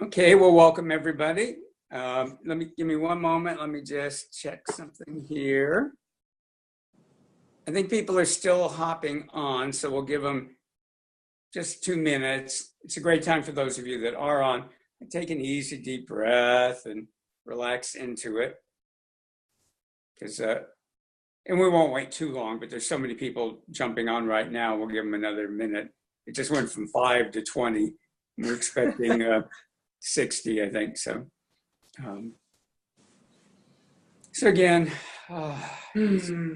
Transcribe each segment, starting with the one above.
Okay, well, welcome everybody. Give me one moment. Let me just check something here. I think people are still hopping on, so we'll give them just 2 minutes. It's a great time for those of you that are on. Take an easy, deep breath and relax into it. And we won't wait too long, but there's so many people jumping on right now. We'll give them another minute. It just went from 5 to 20. We're expecting 60, I think. So again,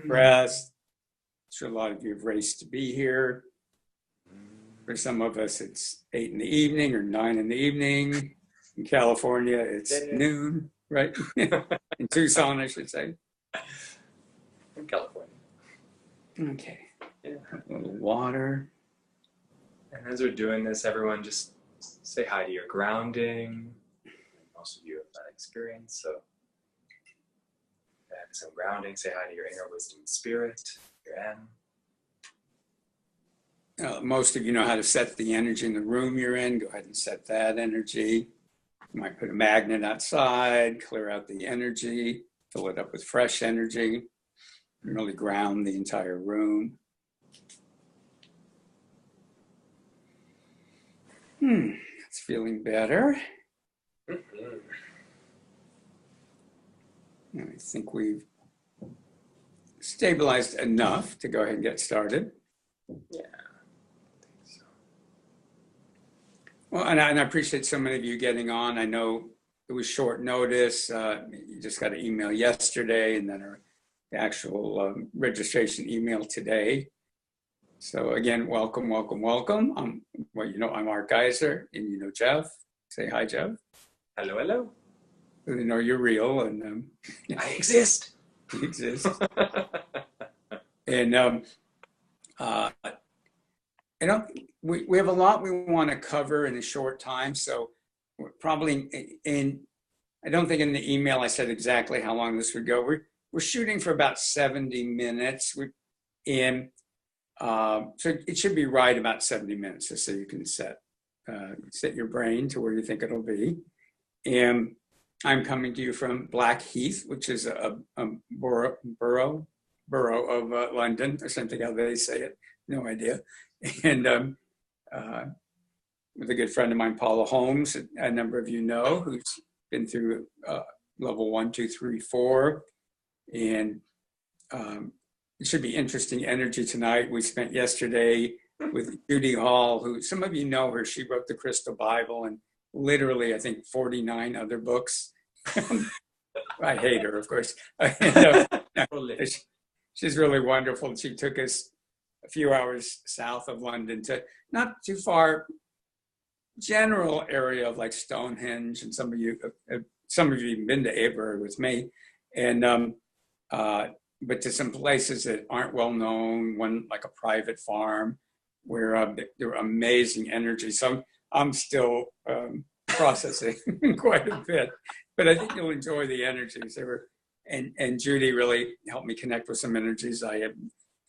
rest. I'm sure a lot of you have raced to be here. For some of us, it's 8 in the evening or 9 in the evening. In California, it's noon, right? In Tucson, I should say. In California. Okay. Yeah. A little water. And as we're doing this, everyone just say hi to your grounding. Most of you have that experience, so have some grounding. Say hi to your inner wisdom spirit, your N. Most of you know how to set the energy in the room you're in. Go ahead and set that energy. You might put a magnet outside, clear out the energy, fill it up with fresh energy, and really ground the entire room. It's feeling better. I think we've stabilized enough to go ahead and get started. Yeah. Well, and I appreciate so many of you getting on. I know it was short notice. You just got an email yesterday and then the actual registration email today. So again, welcome, welcome, welcome. I'm Mark Giser, and you know Jeff. Say hi, Jeff. Hello, hello. They know you're real, and I exist. You exist. And we have a lot we want to cover in a short time. So we're probably I don't think in the email I said exactly how long this would go. We're shooting for about 70 minutes. So it should be right about 70 minutes, just so you can set your brain to where you think it'll be. And I'm coming to you from Blackheath, which is a borough of London, or something how they say it. No idea. And with a good friend of mine, Paula Holmes, a number of you know, who's been through level 1, 2, 3, 4. And it should be interesting energy tonight. We spent yesterday with Judy Hall, who some of you know her. She wrote the Crystal Bible and literally, I think, 49 other books. I hate her, of course. She's really wonderful. She took us a few hours south of London to not too far, general area of like Stonehenge, and some of you have even been to Avebury with me, and but to some places that aren't well known, one like a private farm where there were amazing energy. So I'm still processing quite a bit, but I think you'll enjoy the energies. And Judy really helped me connect with some energies I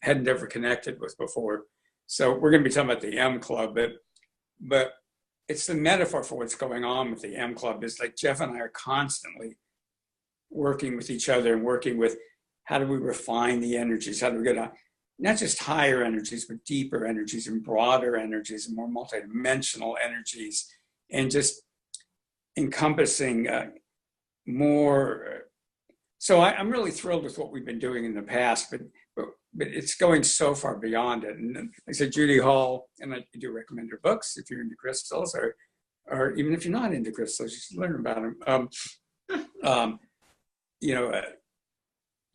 hadn't ever connected with before. So we're going to be talking about the M Club, but it's the metaphor for what's going on with the M Club. Is like Jeff and I are constantly working with each other and working with how do we refine the energies? How do we get not just higher energies, but deeper energies and broader energies and more multidimensional energies, and just encompassing more. So I'm really thrilled with what we've been doing in the past, but it's going so far beyond it. And like I said, Judy Hall, and I do recommend her books if you're into crystals, or even if you're not into crystals, you should learn about them.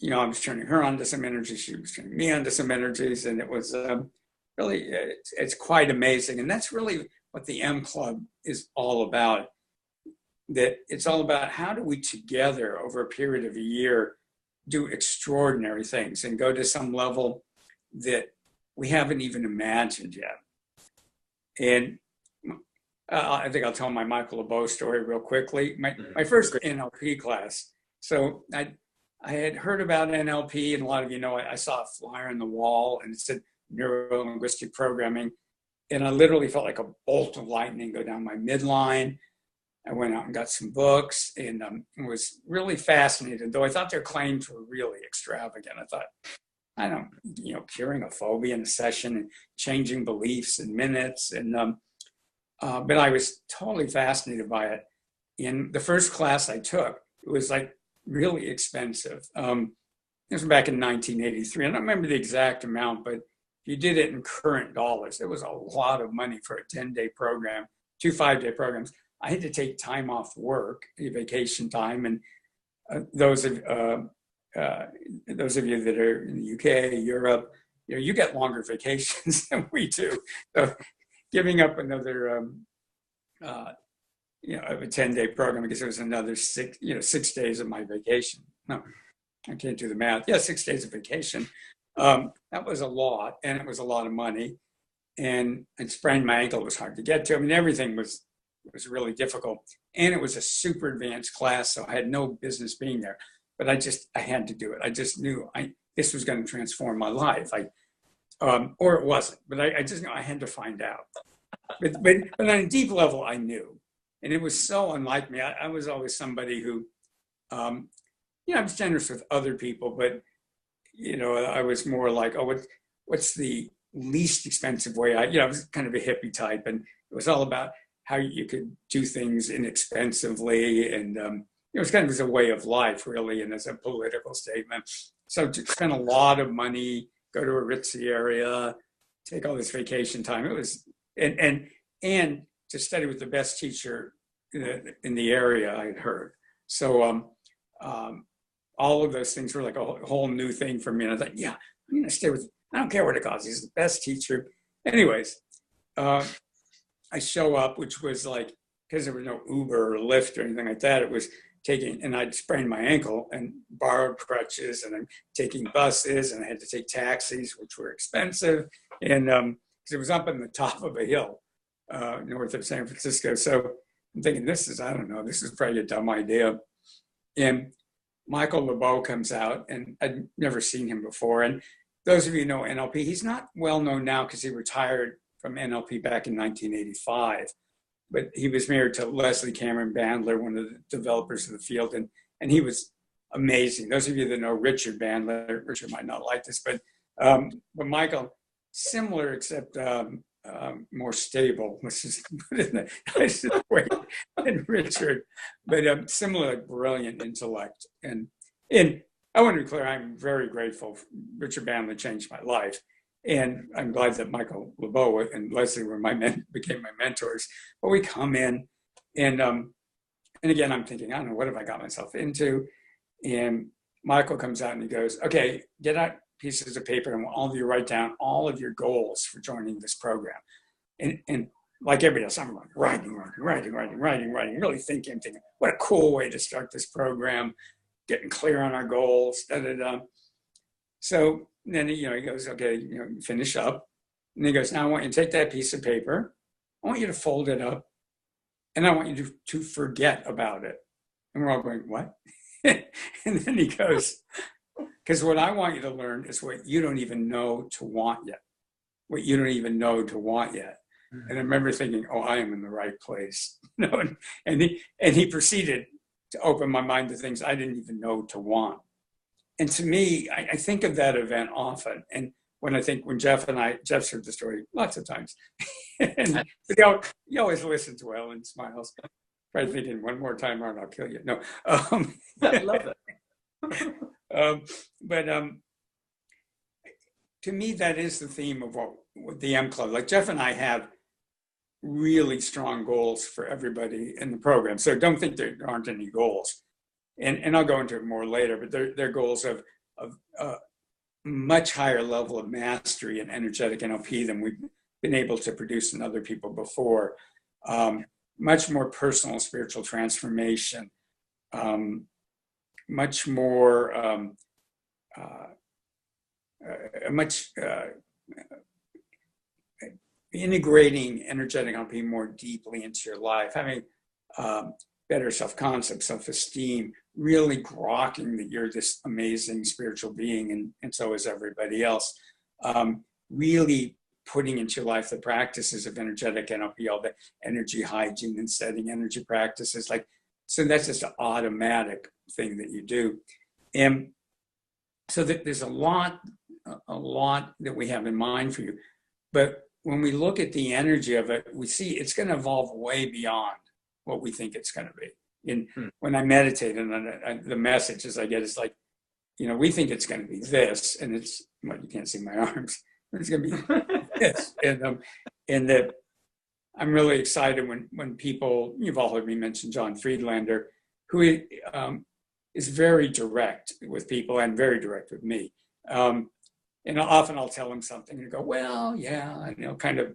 I was turning her on to some energies. She was turning me on to some energies, and it was really, it's quite amazing. And that's really what the M Club is all about. That it's all about how do we together over a period of a year do extraordinary things and go to some level that we haven't even imagined yet. And I think I'll tell my Michael LeBeau story real quickly. My first NLP class. So I had heard about NLP, and a lot of you know I saw a flyer on the wall and it said neuro-linguistic programming. And I literally felt like a bolt of lightning go down my midline. I went out and got some books and was really fascinated, though I thought their claims were really extravagant. I thought, I don't, curing a phobia in a session and changing beliefs in minutes. And but I was totally fascinated by it. In the first class I took, it was like really expensive. This was back in 1983. I don't remember the exact amount, but if you did it in current dollars, it was a lot of money for a 10-day program, 2 5-day programs. I had to take time off work, vacation time, and those of you that are in the UK, Europe, you get longer vacations than we do. So giving up another, of a 10-day program, because it was another 6 days of my vacation. No, I can't do the math. Yeah, 6 days of vacation. That was a lot, and it was a lot of money. And I sprained my ankle. It was hard to get to. I mean, everything was really difficult. And it was a super advanced class, so I had no business being there. But I had to do it. I just knew this was going to transform my life. Or it wasn't. But I just knew I had to find out. But on a deep level, I knew. And it was so unlike me. I was always somebody who, I was generous with other people, but, I was more like, what's the least expensive way? I was kind of a hippie type, and it was all about how you could do things inexpensively. And it was kind of as a way of life, really, and as a political statement. So to spend a lot of money, go to a ritzy area, take all this vacation time. It was, and to study with the best teacher in the area, I had heard. So all of those things were like a whole new thing for me. And I thought, yeah, I'm going to stay with, I don't care what it costs. He's the best teacher. Anyways, I show up, which was like, because there was no Uber or Lyft or anything like that, it was taking, and I'd sprained my ankle and borrowed crutches, and I'm taking buses, and I had to take taxis, which were expensive. And because it was up on the top of a hill north of San Francisco. So I'm thinking, this is probably a dumb idea. And Michael LeBeau comes out, and I'd never seen him before. And those of you who know NLP, he's not well known now because he retired from NLP back in 1985. But he was married to Leslie Cameron Bandler, one of the developers of the field, and he was amazing. Those of you that know Richard Bandler, Richard might not like this, but Michael, similar except more stable, let's just put it in the nicest way, than Richard, but similar, brilliant intellect. And I want to be clear, I'm very grateful. Richard Bandler changed my life. And I'm glad that Michael LeBeau and Leslie became my mentors. But we come in, and again, I'm thinking, I don't know, what have I got myself into? And Michael comes out and he goes, okay, get out pieces of paper, and all of you write down all of your goals for joining this program. And like everybody else, I'm like writing, really thinking, what a cool way to start this program, getting clear on our goals, So then, he goes, okay, finish up. And he goes, now I want you to take that piece of paper. I want you to fold it up. And I want you to forget about it. And we're all going, what? And then he goes, because what I want you to learn is what you don't even know to want yet. What you don't even know to want yet. Mm-hmm. And I remember thinking, oh, I am in the right place. And he proceeded to open my mind to things I didn't even know to want. And to me, I think of that event often. And when Jeff's heard the story lots of times. And he always listens well and smiles. Probably thinking, one more time, Art, I'll kill you. No. I love it. But to me, that is the theme of what the M Club, like Jeff and I have really strong goals for everybody in the program. So don't think there aren't any goals. And I'll go into it more later, but they're goals of much higher level of mastery in energetic NLP than we've been able to produce in other people before. Much more personal spiritual transformation, much more, integrating energetic NLP more deeply into your life, having better self-concept, self-esteem, really grokking that you're this amazing spiritual being, and so is everybody else. Really putting into your life the practices of energetic NLP, all the energy hygiene and setting energy practices. Like, so that's just an automatic thing that you do. And so that there's a lot that we have in mind for you. But when we look at the energy of it, we see it's going to evolve way beyond what we think it's going to be. And when I meditate, and the messages I get is like, we think it's going to be this, and it's, well, you can't see my arms, but it's going to be this. And that I'm really excited when people, you've all heard me mention John Friedlander, who is very direct with people and very direct with me. And often I'll tell him something and go, well, yeah, and he'll kind of,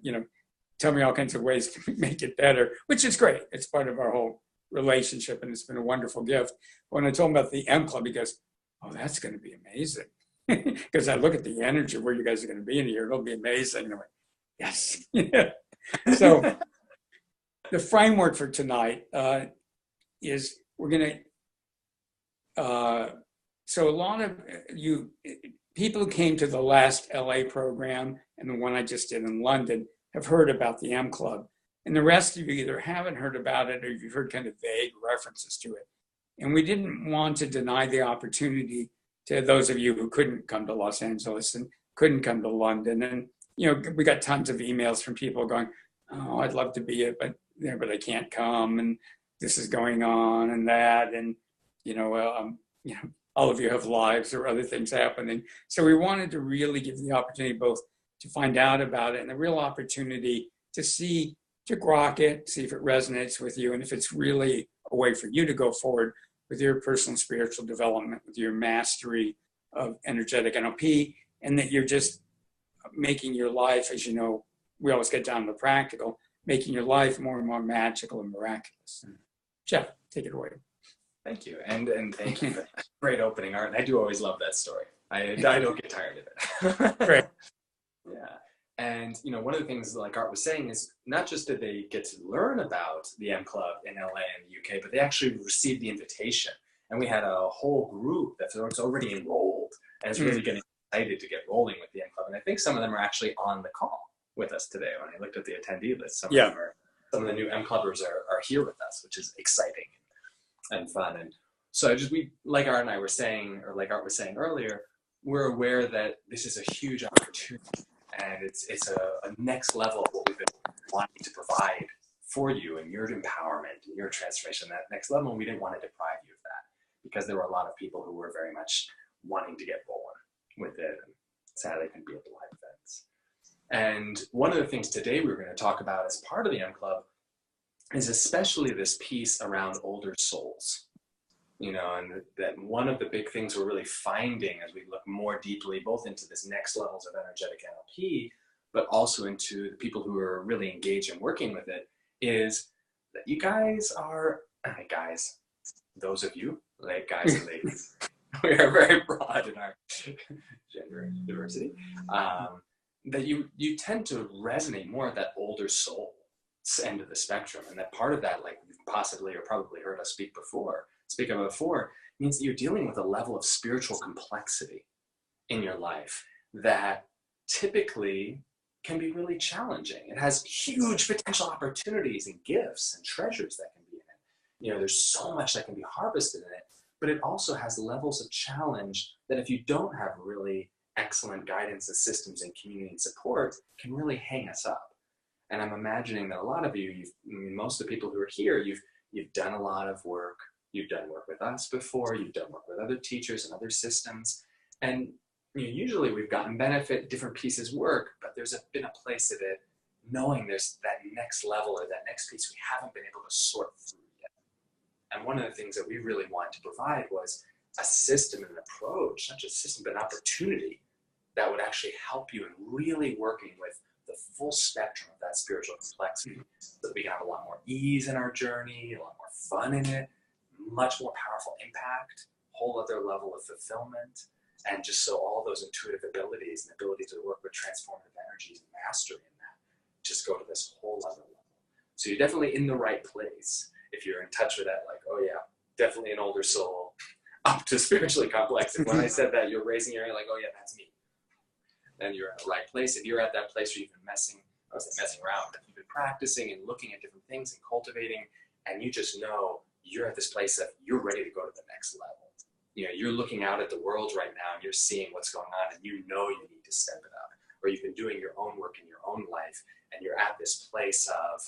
tell me all kinds of ways to make it better, which is great. It's part of our whole relationship, and it's been a wonderful gift. When I told him about the M Club, he goes, oh, that's going to be amazing. Because I look at the energy of where you guys are going to be in a year, it'll be amazing. And I'm like, yes. So the framework for tonight is we're going to, so a lot of people who came to the last LA program and the one I just did in London have heard about the M Club. And the rest of you either haven't heard about it or you've heard kind of vague references to it. And we didn't want to deny the opportunity to those of you who couldn't come to Los Angeles and couldn't come to London. And, we got tons of emails from people going, oh, I'd love to be it, but I can't come. And this is going on and that. And, all of you have lives or other things happening. So we wanted to really give the opportunity both to find out about it and the real opportunity to grok it, see if it resonates with you, and if it's really a way for you to go forward with your personal spiritual development, with your mastery of energetic NLP, and that you're just making your life, as you know, we always get down to the practical, making your life more and more magical and miraculous. Jeff, take it away. Thank you, and thank you for that great opening, Art. I do always love that story. I don't get tired of it. Great. Yeah. And, one of the things like Art was saying is not just did they get to learn about the M Club in LA and the UK, but they actually received the invitation. And we had a whole group that's already enrolled and is really getting excited to get rolling with the M Club. And I think some of them are actually on the call with us today. When I looked at the attendee list, some of the new M Clubbers are here with us, which is exciting and fun. And so like Art and I were saying, or like Art was saying earlier, we're aware that this is a huge opportunity. And it's a next level of what we've been wanting to provide for you and your empowerment and your transformation, that next level. And we didn't want to deprive you of that because there were a lot of people who were very much wanting to get rolling with it. And sadly, couldn't be at the live events. And one of the things today we were going to talk about as part of the M Club is especially this piece around older souls. And that one of the big things we're really finding as we look more deeply, both into this next levels of energetic NLP, but also into the people who are really engaged in working with it, is that you guys are, those of you, like guys and ladies, we are very broad in our gender diversity, that you tend to resonate more at that older soul end of the spectrum. And that part of that, like you've possibly or probably heard us speak of before, means that you're dealing with a level of spiritual complexity in your life that typically can be really challenging. It has huge potential opportunities and gifts and treasures that can be in it. There's so much that can be harvested in it, but it also has levels of challenge that if you don't have really excellent guidance and systems and community and support, can really hang us up. And I'm imagining that a lot of you, most of the people who are here, you've done a lot of work. You've done work with us before, you've done work with other teachers and other systems. And usually we've gotten benefit, different pieces work, but there's been a place of it knowing there's that next level or that next piece we haven't been able to sort through yet. And one of the things that we really wanted to provide was a system and an approach, not just a system, but an opportunity that would actually help you in really working with the full spectrum of that spiritual complexity so that we can have a lot more ease in our journey, a lot more fun in it, much more powerful impact, whole other level of fulfillment, and just so all those intuitive abilities and ability to work with transformative energies and mastery in that just go to this whole other level. So you're definitely in the right place if you're in touch with that, like, oh yeah, definitely an older soul up to spiritually complex. And when I said that, you're raising your hand like, oh yeah, that's me. then you're in the right place. If you're at that place where you've been messing around, but you've been practicing and looking at different things and cultivating, and you just know you're at this place that you're ready to go to the next level. You know, you're looking out at the world right now and you're seeing what's going on, and you know you need to step it up. Or you've been doing your own work in your own life, and you're at this place of,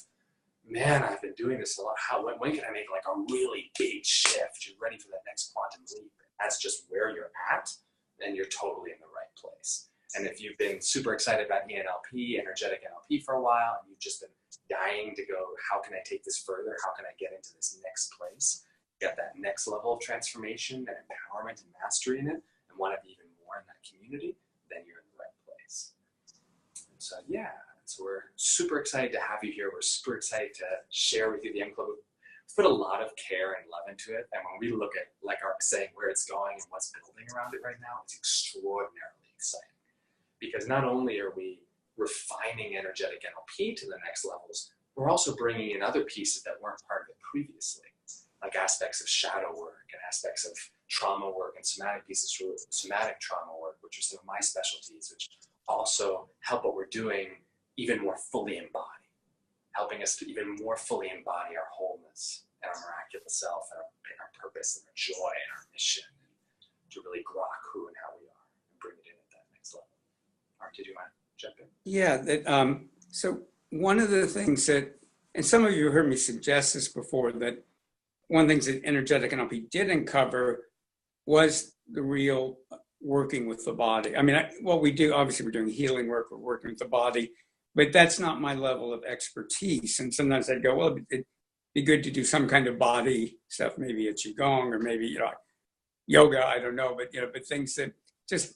man, I've been doing this a lot. When can I make like a really big shift? You're ready for that next quantum leap. That's just where you're at, and you're totally in the right place. And if you've been super excited about ENLP, energetic NLP for a while, and you've just been dying to go, how can I take this further? How can I get into this next place? Get that next level of transformation and empowerment and mastery in it, and want to be even more in that community, then you're in the right place. And so, yeah, so we're super excited to have you here. We're super excited to share with you the M Club. We've put a lot of care and love into it. And when we look at, like Art was saying, where it's going and what's building around it right now, it's extraordinarily exciting. Because not only are we refining energetic NLP to the next levels, we're also bringing in other pieces that weren't part of it previously, like aspects of shadow work and aspects of trauma work and somatic pieces for somatic trauma work, which are some of my specialties, which also help what we're doing even more fully embody, helping us to even more fully embody our wholeness and our miraculous self and our purpose and our joy and our mission, and to really grok who and how we are and bring it in at that next level. Art, did you want to jump in? Yeah, so one of the things that, and some of you heard me suggest this before, that one of the things that energetic NLP didn't cover was the real working with the body. I mean, what we do, obviously we're doing healing work, we're working with the body, but that's not my level of expertise. And sometimes I'd go, well, it'd be good to do some kind of body stuff, maybe a Qigong or maybe, yoga, I don't know, but things that just,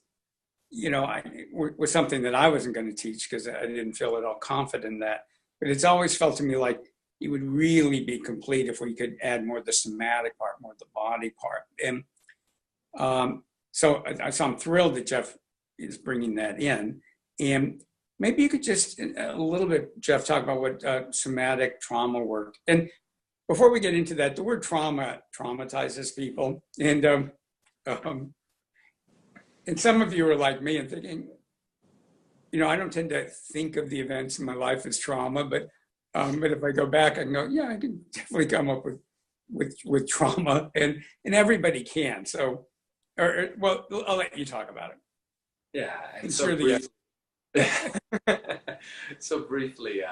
was something that I wasn't going to teach because I didn't feel at all confident in that. But it's always felt to me like it would really be complete if we could add more of the somatic part, more of the body part. And so I'm thrilled that Jeff is bringing that in. And maybe you could just a little bit, Jeff, talk about what somatic trauma work. And before we get into that, the word trauma traumatizes people. And some of you are like me and thinking, I don't tend to think of the events in my life as trauma, but if I go back, I can go, yeah, I can definitely come up with trauma, and everybody can. So, well, I'll let you talk about it. Yeah, and so briefly,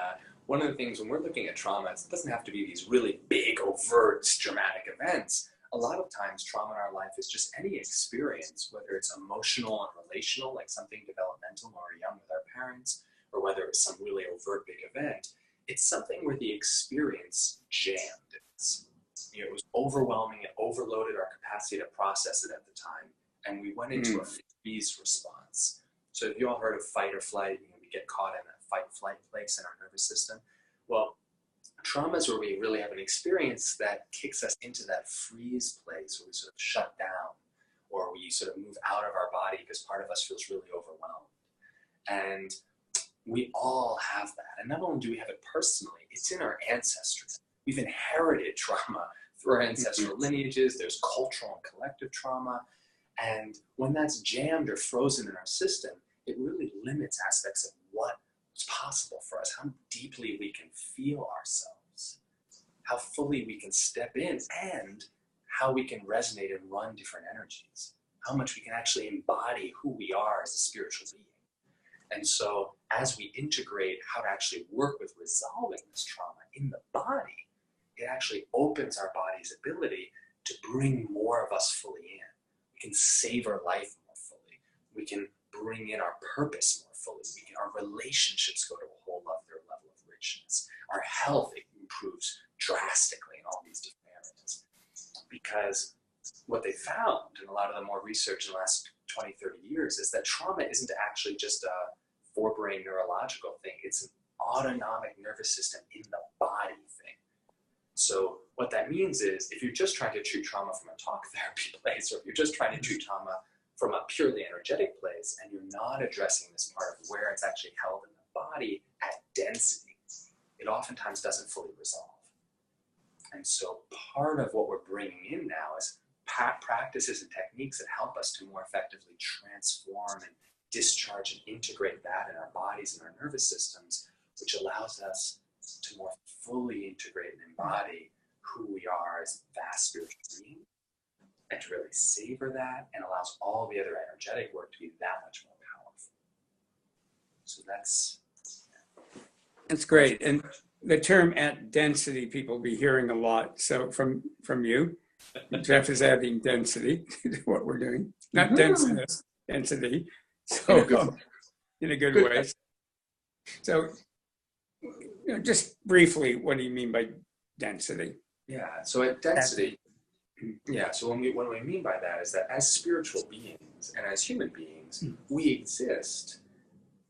one of the things when we're looking at trauma, it doesn't have to be these really big, overt, dramatic events. A lot of times trauma in our life is just any experience, whether it's emotional and relational, like something developmental when we're young with our parents, or whether it's some really overt big event. It's something where the experience jammed us. It was overwhelming, it overloaded our capacity to process it at the time, and we went into a freeze response. So if you all heard of fight or flight, we get caught in that fight-flight place in our nervous system. Well, trauma is where we really have an experience that kicks us into that freeze place where we sort of shut down, or we sort of move out of our body because part of us feels really overwhelmed. And we all have that. And not only do we have it personally, it's in our ancestry. We've inherited trauma through our ancestral lineages. There's cultural and collective trauma. And when that's jammed or frozen in our system, it really limits aspects of what's possible for us, how deeply we can feel ourselves, how fully we can step in, and how we can resonate and run different energies, how much we can actually embody who we are as a spiritual being. And so as we integrate how to actually work with resolving this trauma in the body, it actually opens our body's ability to bring more of us fully in. We can savor life more fully. We can bring in our purpose more fully. Our relationships go to a whole other level of richness. Our health improves drastically in all these different areas. Because what they found in a lot of the more research in the last 20, 30 years is that trauma isn't actually just a forebrain neurological thing. It's an autonomic nervous system in the body thing. So what that means is if you're just trying to treat trauma from a talk therapy place, or if you're just trying to treat trauma from a purely energetic place, and you're not addressing this part of where it's actually held in the body at density, it oftentimes doesn't fully resolve. And so part of what we're bringing in now is practices and techniques that help us to more effectively transform and discharge and integrate that in our bodies and our nervous systems, which allows us to more fully integrate and embody who we are as vast spiritual beings, and to really savor that, and allows all the other energetic work to be that much more powerful. So that's great. And the term at density, people will be hearing a lot. So from you, Jeff is adding density to what we're doing, not denseness, density. So in a good way. So, just briefly, what do you mean by density? Yeah. So at density. Yeah, so what we mean by that is that as spiritual beings and as human beings, we exist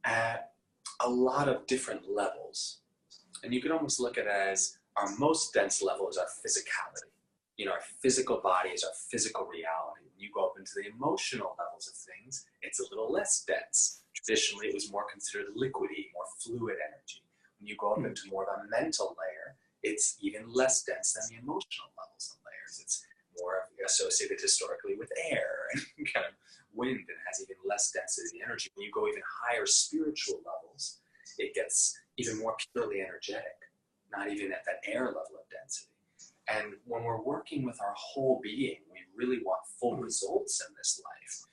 at a lot of different levels. And you can almost look at it as our most dense level is our physicality. Our physical body is our physical reality. When you go up into the emotional levels of things, it's a little less dense. Traditionally, it was more considered liquidy, more fluid energy. When you go up into more of a mental layer, it's even less dense than the emotional levels and layers. It's more associated historically with air and kind of wind, and has even less density energy. When you go even higher spiritual levels, it gets even more purely energetic, not even at that air level of density. And when we're working with our whole being, we really want full results in this life.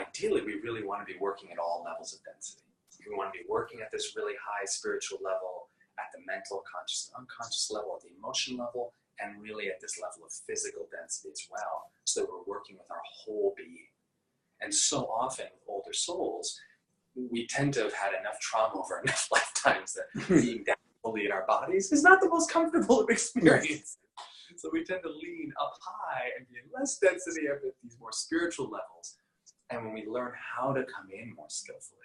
Ideally, we really want to be working at all levels of density. We want to be working at this really high spiritual level, at the mental, conscious, and unconscious level, at the emotional level, and really at this level of physical density as well, so that we're working with our whole being. And so often with older souls, we tend to have had enough trauma over enough lifetimes that being down fully in our bodies is not the most comfortable of experience. So we tend to lean up high and be in less density at these more spiritual levels. And when we learn how to come in more skillfully,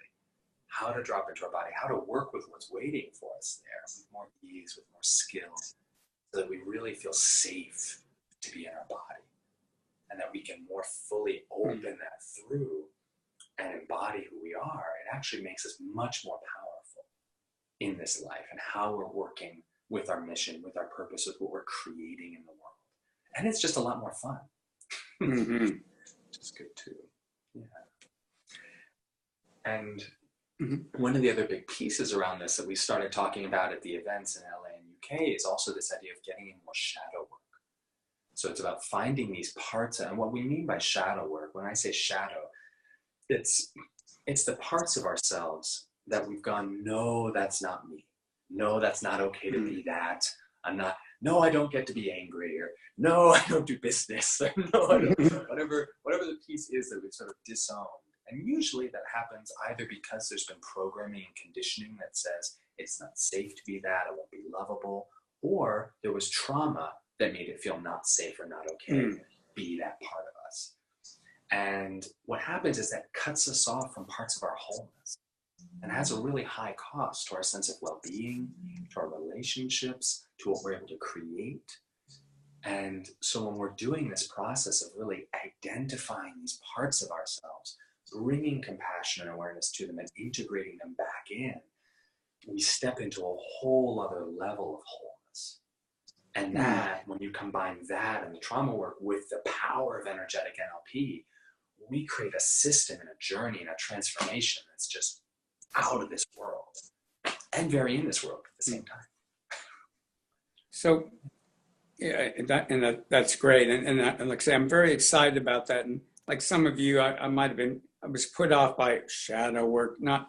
how to drop into our body, how to work with what's waiting for us there with more ease, with more skill, so that we really feel safe to be in our body, and that we can more fully open that through and embody who we are, it actually makes us much more powerful in this life and how we're working with our mission, with our purpose, with what we're creating in the world. And it's just a lot more fun. Which is good too. Yeah. And one of the other big pieces around this that we started talking about at the events in LA and UK is also this idea of getting in more shadow work. So it's about finding these parts, and what we mean by shadow work, when I say shadow, it's the parts of ourselves that we've gone, no, that's not me. No, that's not okay to be that. No, I don't get to be angry, or no, I don't do business, or no, I don't, whatever the piece is that we've sort of disowned. And usually that happens either because there's been programming and conditioning that says it's not safe to be that, it won't be lovable, or there was trauma that made it feel not safe or not okay to be that part of us. And what happens is that cuts us off from parts of our wholeness and has a really high cost to our sense of well-being, to our relationships, to what we're able to create. And so when we're doing this process of really identifying these parts of ourselves, bringing compassion and awareness to them and integrating them back in, we step into a whole other level of wholeness. And that, when you combine that and the trauma work with the power of energetic NLP, we create a system and a journey and a transformation that's just out of this world and very in this world at the same time. So, yeah, that's great. And like I say, I'm very excited about that. And like some of you, I was put off by shadow work, not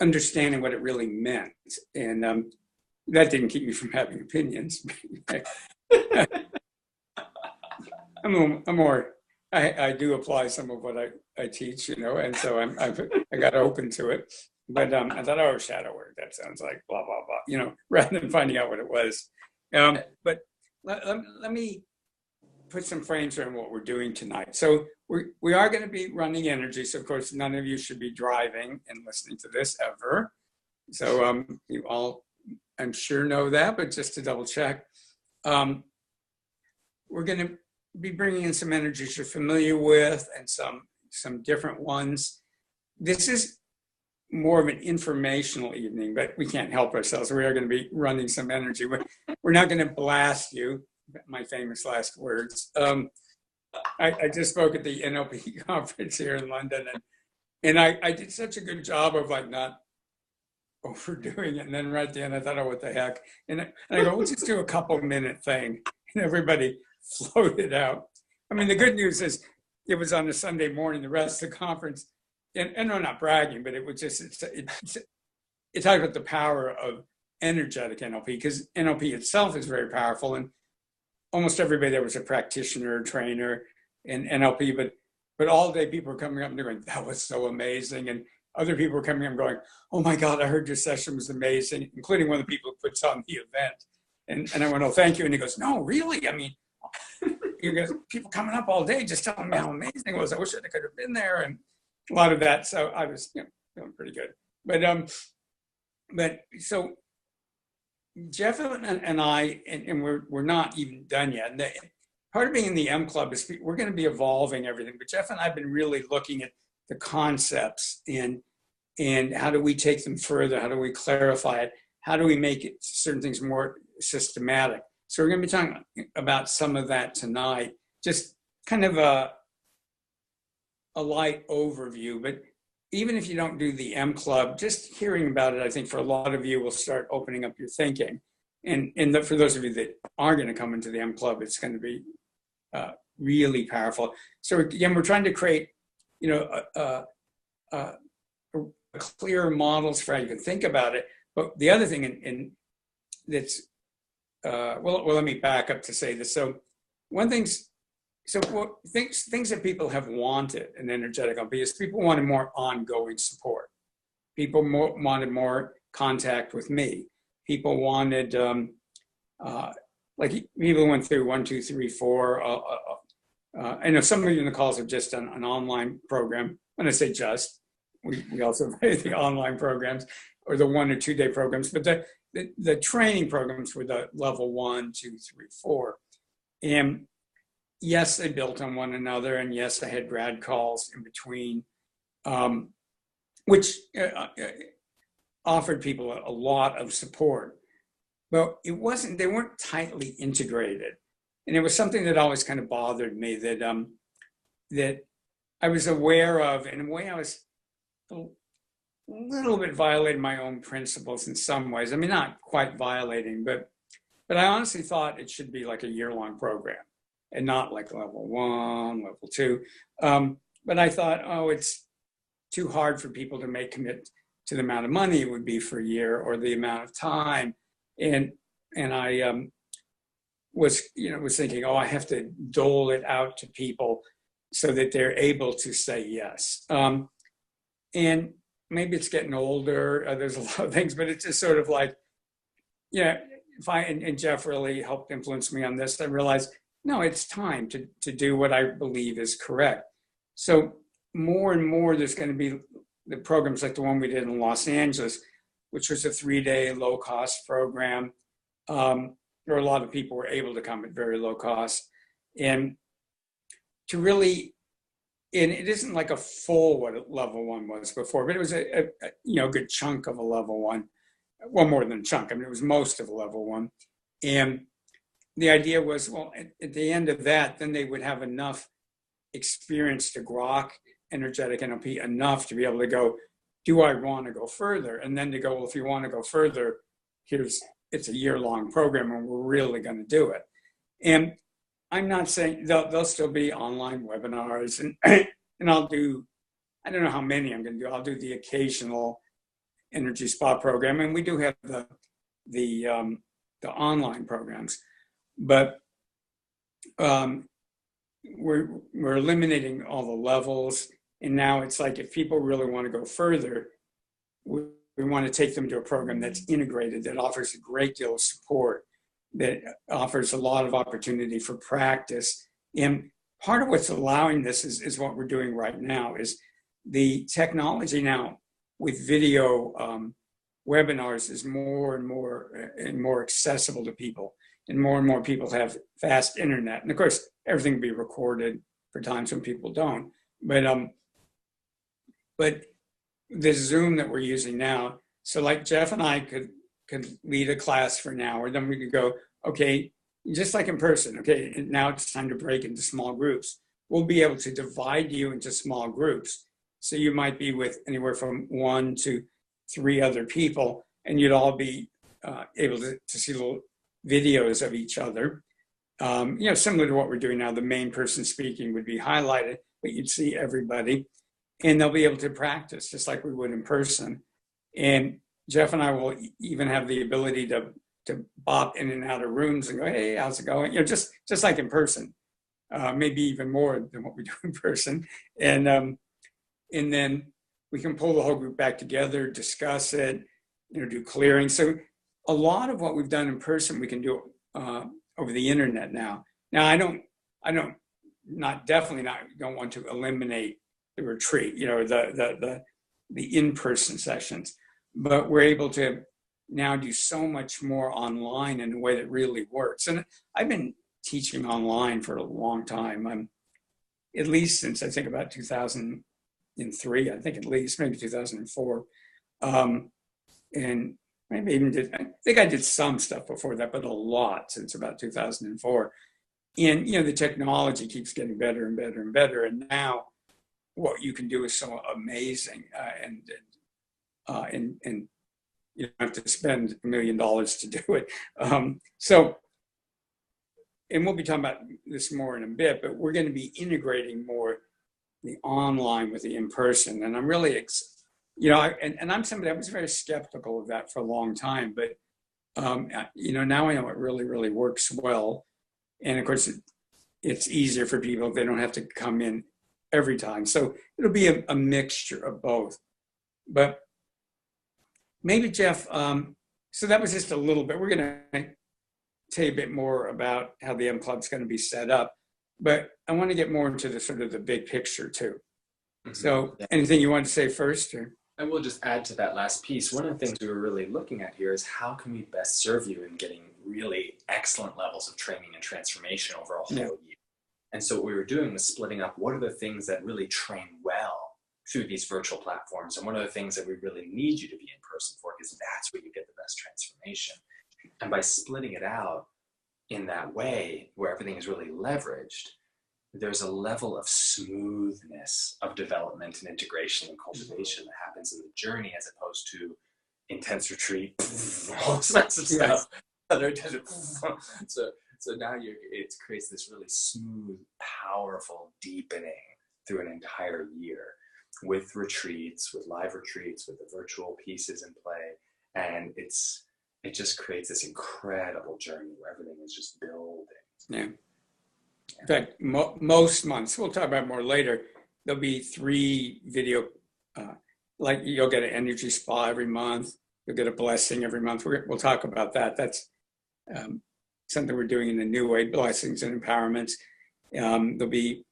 understanding what it really meant. And that didn't keep me from having opinions. I do apply some of what I teach, and so I got open to it. But I thought, oh, shadow work, that sounds like blah, blah, blah, rather than finding out what it was. But let me put some frames around what we're doing tonight. So we are going to be running energy. So, of course, none of you should be driving and listening to this ever. So you all, I'm sure, know that, but just to double check, we're going to be bringing in some energies you're familiar with and some different ones. This is more of an informational evening, but we can't help ourselves. We are going to be running some energy. We're not going to blast you, my famous last words. I just spoke at the NLP conference here in London, And I did such a good job of like not overdoing it. And then right at the end, I thought, oh, what the heck? And I go, we'll just do a couple-minute thing. And everybody floated out. I mean, the good news is it was on a Sunday morning, the rest of the conference, and I'm not bragging, but it was just, it talked about the power of energetic NLP, because NLP itself is very powerful. And almost everybody there was a practitioner, trainer in NLP, but all day people were coming up and they're going, that was so amazing. And other people were coming up and going, oh my God, I heard your session was amazing, including one of the people who puts on the event. And I went, oh, thank you. And he goes, no, really? I mean, you guys, people coming up all day just telling me how amazing it was. I wish I could have been there, and a lot of that. So I was, feeling pretty good. But so Jeff and I, and we're not even done yet. And part of being in the M Club is we're going to be evolving everything. But Jeff and I have been really looking at the concepts and how do we take them further? How do we clarify it? How do we make it certain things more systematic? So we're going to be talking about some of that tonight, just kind of a light overview. But even if you don't do the M Club, just hearing about it, I think for a lot of you will start opening up your thinking. And for those of you that are going to come into the M Club, it's going to be really powerful. So again, we're trying to create, clear models for how you can think about it. But the other thing, that's let me back up to say this. So things that people have wanted in energetic NLP is people wanted more ongoing support. People wanted more contact with me. People wanted, like people went through 1, 2, 3, 4. I know some of you in the calls have just done an online program. When I say just, we also have the online programs or the 1 or 2 day programs, but the training programs were the level 1, 2, 3, 4. And yes, they built on one another. And yes, I had grad calls in between, which offered people a lot of support. But they weren't tightly integrated. And it was something that always kind of bothered me that I was aware of. In a way, I was a little bit violating my own principles in some ways. I mean, not quite violating, but I honestly thought it should be like a year-long program and not like level 1, level 2. But I thought, oh, it's too hard for people to commit to the amount of money it would be for a year or the amount of time. And I was thinking, oh, I have to dole it out to people so that they're able to say yes. And maybe it's getting older. There's a lot of things, but it's just sort of like, if and Jeff really helped influence me on this, I realized, no, it's time to do what I believe is correct. So more and more, there's going to be the programs like the one we did in Los Angeles, which was a 3-day low-cost program. Where a lot of people were able to come at very low cost. And to really, and it isn't like a full what level 1 was before, but it was a good chunk of a level 1. Well, more than a chunk. I mean, it was most of a level 1. And the idea was, well, at the end of that, then they would have enough experience to grok energetic NLP enough to be able to go, do I want to go further? And then to go, well, if you want to go further, it's a year-long program and we're really going to do it. And I'm not saying there'll still be online webinars and I'll do, I don't know how many I'm going to do. I'll do the occasional energy spa program. And we do have the online programs, but we're eliminating all the levels. And now it's like, if people really want to go further, we want to take them to a program that's integrated, that offers a great deal of support, that offers a lot of opportunity for practice. And part of what's allowing this is what we're doing right now, is the technology now with video webinars is more and more accessible to people. And more people have fast internet. And of course, everything will be recorded for times when people don't. But the Zoom that we're using now, so like Jeff and I could lead a class for an hour, then we could go, okay, just like in person, okay, now it's time to break into small groups. We'll be able to divide you into small groups. So you might be with anywhere from 1 to 3 other people, and you'd all be able to see little videos of each other. Similar to what we're doing now, the main person speaking would be highlighted, but you'd see everybody, and they'll be able to practice just like we would in person. And Jeff and I will even have the ability to bop in and out of rooms and go, hey, how's it going? Just like in person, maybe even more than what we do in person. And then we can pull the whole group back together, discuss it, do clearing. So a lot of what we've done in person, we can do over the internet now. Now, I don't want to eliminate the retreat, the in-person sessions, but we're able to now do so much more online in a way that really works. And I've been teaching online for a long time. At least since I think about 2003, I think at least maybe 2004. And maybe even I think I did some stuff before that, but a lot since about 2004. And, the technology keeps getting better and better and better. And now what you can do is so amazing. And you don't have to spend $1 million to do it. And we'll be talking about this more in a bit, but we're going to be integrating more the online with the in-person. And I'm really, and I'm somebody that was very skeptical of that for a long time, but, now I know it really, really works well. And of course, it's easier for people. They don't have to come in every time. So it'll be a mixture of both. But maybe, Jeff, so that was just a little bit. We're going to tell you a bit more about how the M Club's going to be set up. But I want to get more into the sort of the big picture, too. Mm-hmm. So anything you want to say first? Or? I will just add to that last piece. One of the things we were really looking at here is how can we best serve you in getting really excellent levels of training and transformation over a whole year. And so what we were doing was splitting up what are the things that really train well through these virtual platforms, and what are the things that we really need you to be in person for, because that's where you get the best transformation. And by splitting it out in that way, where everything is really leveraged, there's a level of smoothness of development and integration and cultivation that happens in the journey, as opposed to intense retreat, all sorts of stuff. So now it creates this really smooth, powerful deepening through an entire year with retreats, with live retreats, with the virtual pieces in play. And it just creates this incredible journey where everything is just building. Yeah. In fact, most months, we'll talk about more later, there'll be 3 video, like you'll get an energy spa every month, you'll get a blessing every month. We'll talk about that. That's something we're doing in a new way, blessings and empowerments. There'll be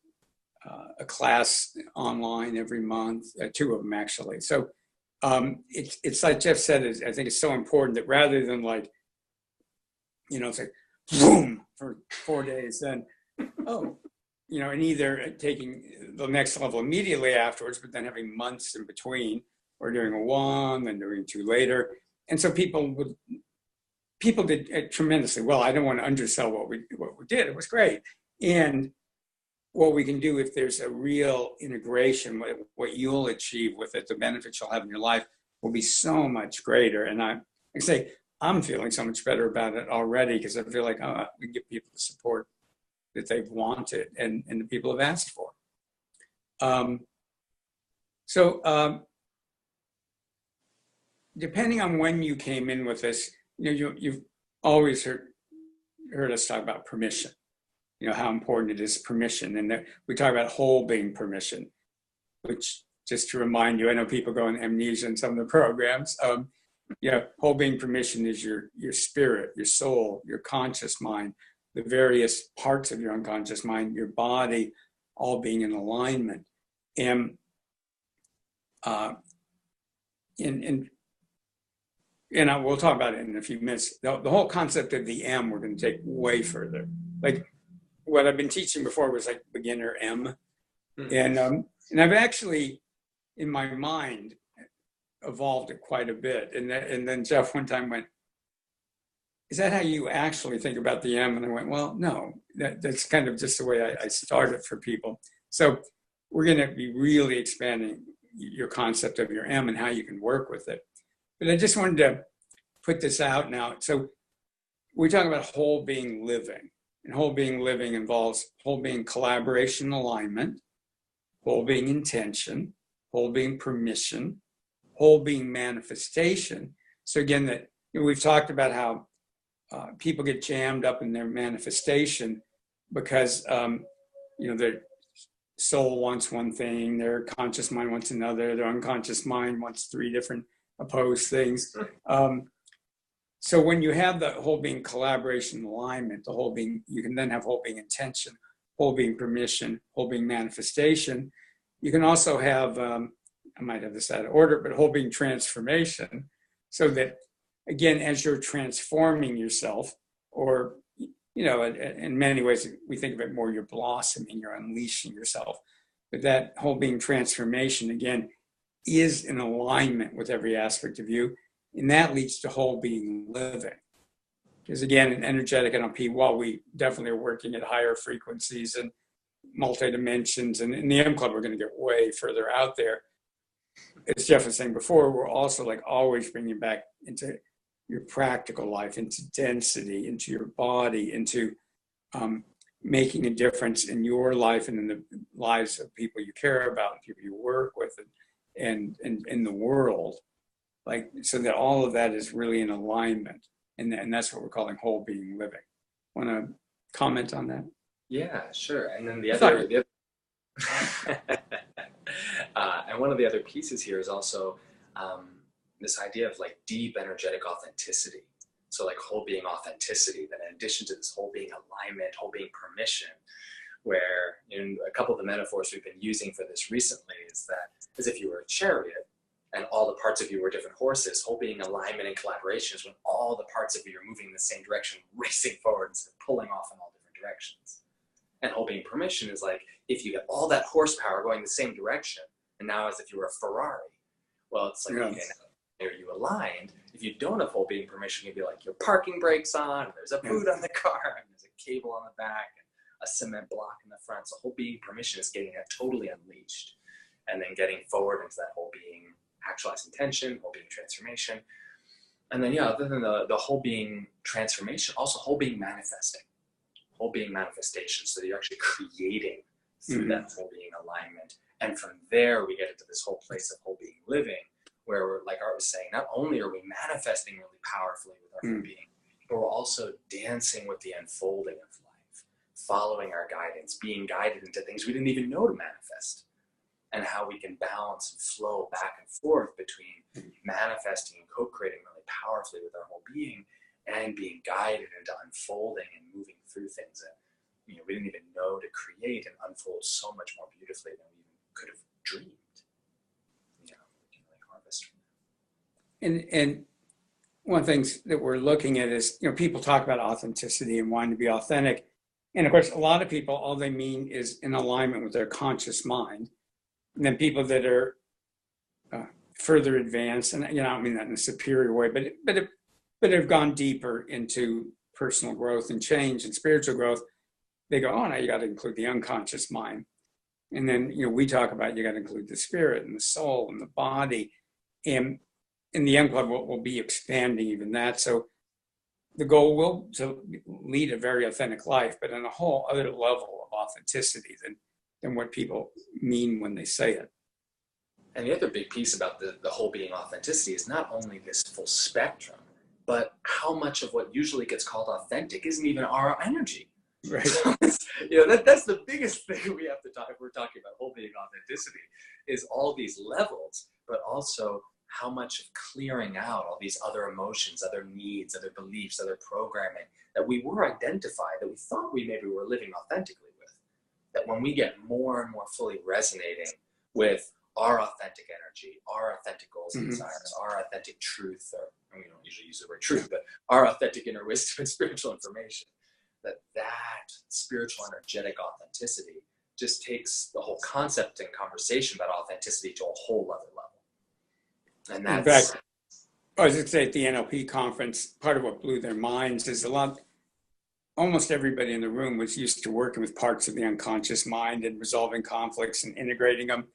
a class online every month, 2 of them actually. So it's like Jeff said, I think it's so important that rather than it's like boom for 4 days, then and either taking the next level immediately afterwards, but then having months in between, or doing a 1 and doing 2 later. And so people did tremendously well. I don't want to undersell what we did. It was great. And what we can do, if there's a real integration, what you'll achieve with it, the benefits you'll have in your life will be so much greater. And I'm feeling so much better about it already, because I feel like we give people the support that they've wanted and the people have asked for. Depending on when you came in with this, you've always heard us talk about permission, how important it is, permission. And that we talk about whole being permission, which, just to remind you, I know people go in amnesia in some of the programs. Whole being permission is your spirit, your soul, your conscious mind, the various parts of your unconscious mind, your body, all being in alignment. And we'll talk about it in a few minutes. The whole concept of the M, we're going to take way further. Like what I've been teaching before was like beginner M. Mm-hmm. And I've actually, in my mind, evolved it quite a bit. And then Jeff one time went, is that how you actually think about the M? And I went, well, no, that's kind of just the way I start it for people. So we're going to be really expanding your concept of your M and how you can work with it. But I just wanted to put this out now. So we're talking about whole being living. And whole being living involves whole being collaboration, alignment, whole being intention, whole being permission, whole being manifestation. So again, that we've talked about how people get jammed up in their manifestation because their soul wants one thing, their conscious mind wants another, their unconscious mind wants three different opposed things. So when you have the whole being collaboration, alignment, the whole being, you can then have whole being intention, whole being permission, whole being manifestation. You can also have, I might have this out of order, but whole being transformation. So that, again, as you're transforming yourself, or, in many ways, we think of it more, you're blossoming, you're unleashing yourself. But that whole being transformation, again, is in alignment with every aspect of you. And that leads to whole being living. Because again, in energetic NLP, while we definitely are working at higher frequencies and multi-dimensions, and in the M Club, we're going to get way further out there. As Jeff was saying before, we're also like always bringing back into your practical life, into density, into your body, into making a difference in your life and in the lives of people you care about, people you work with, and in the world. Like, so that all of that is really in alignment. And that's what we're calling whole being living. Want to comment on that? Yeah, sure. And then the other and one of the other pieces here is also this idea of like deep energetic authenticity. So like whole being authenticity, that in addition to this whole being alignment, whole being permission, where in a couple of the metaphors we've been using for this recently is that as if you were a chariot and all the parts of you were different horses. Whole being alignment and collaboration is when all the parts of you are moving in the same direction, racing forward instead of pulling off in all different directions. And whole being permission is like, if you get all that horsepower going the same direction, and now as if you were a Ferrari, well, it's like, okay, now are you aligned? If you don't have whole being permission, you'd be like, your parking brakes on, and there's a boot on the car, and there's a cable on the back, and a cement block in the front. So whole being permission is getting that totally unleashed, and then getting forward into that whole being actualized intention, whole being transformation. And then, other than the whole being transformation, also whole being manifesting, whole being manifestation. So that you're actually creating through that whole being alignment. And from there, we get into this whole place of whole being living, where we're, like Art was saying, not only are we manifesting really powerfully with our whole being, but we're also dancing with the unfolding of life, following our guidance, being guided into things we didn't even know to manifest. And how we can balance and flow back and forth between manifesting and co-creating really powerfully with our whole being and being guided into unfolding and moving through things that we didn't even know to create and unfold so much more beautifully than we even could have dreamed. We can really harvest from that. And one of the things that we're looking at is, people talk about authenticity and wanting to be authentic. And of course, a lot of people, all they mean is in alignment with their conscious mind. And then people that are further advanced, and I don't mean that in a superior way, but have gone deeper into personal growth and change and spiritual growth, they go, oh, now you got to include the unconscious mind. And then, we talk about you got to include the spirit and the soul and the body. And in the M Club, we'll be expanding even that. So the goal will to lead a very authentic life, but on a whole other level of authenticity than what people mean when they say it. And the other big piece about the whole being authenticity is not only this full spectrum, but how much of what usually gets called authentic isn't even our energy. Right. So that's the biggest thing we have to talk. If we're talking about whole being authenticity, is all these levels, but also how much of clearing out all these other emotions, other needs, other beliefs, other programming that we were identified, that we thought we maybe were living authentically with. That when we get more and more fully resonating with our authentic energy, our authentic goals and desires, our authentic truth, or we don't usually use the word truth, but our authentic inner wisdom and spiritual information, that spiritual energetic authenticity just takes the whole concept and conversation about authenticity to a whole other level. And that's... In fact, I was going to say at the NLP conference, part of what blew their minds is almost everybody in the room was used to working with parts of the unconscious mind and resolving conflicts and integrating them.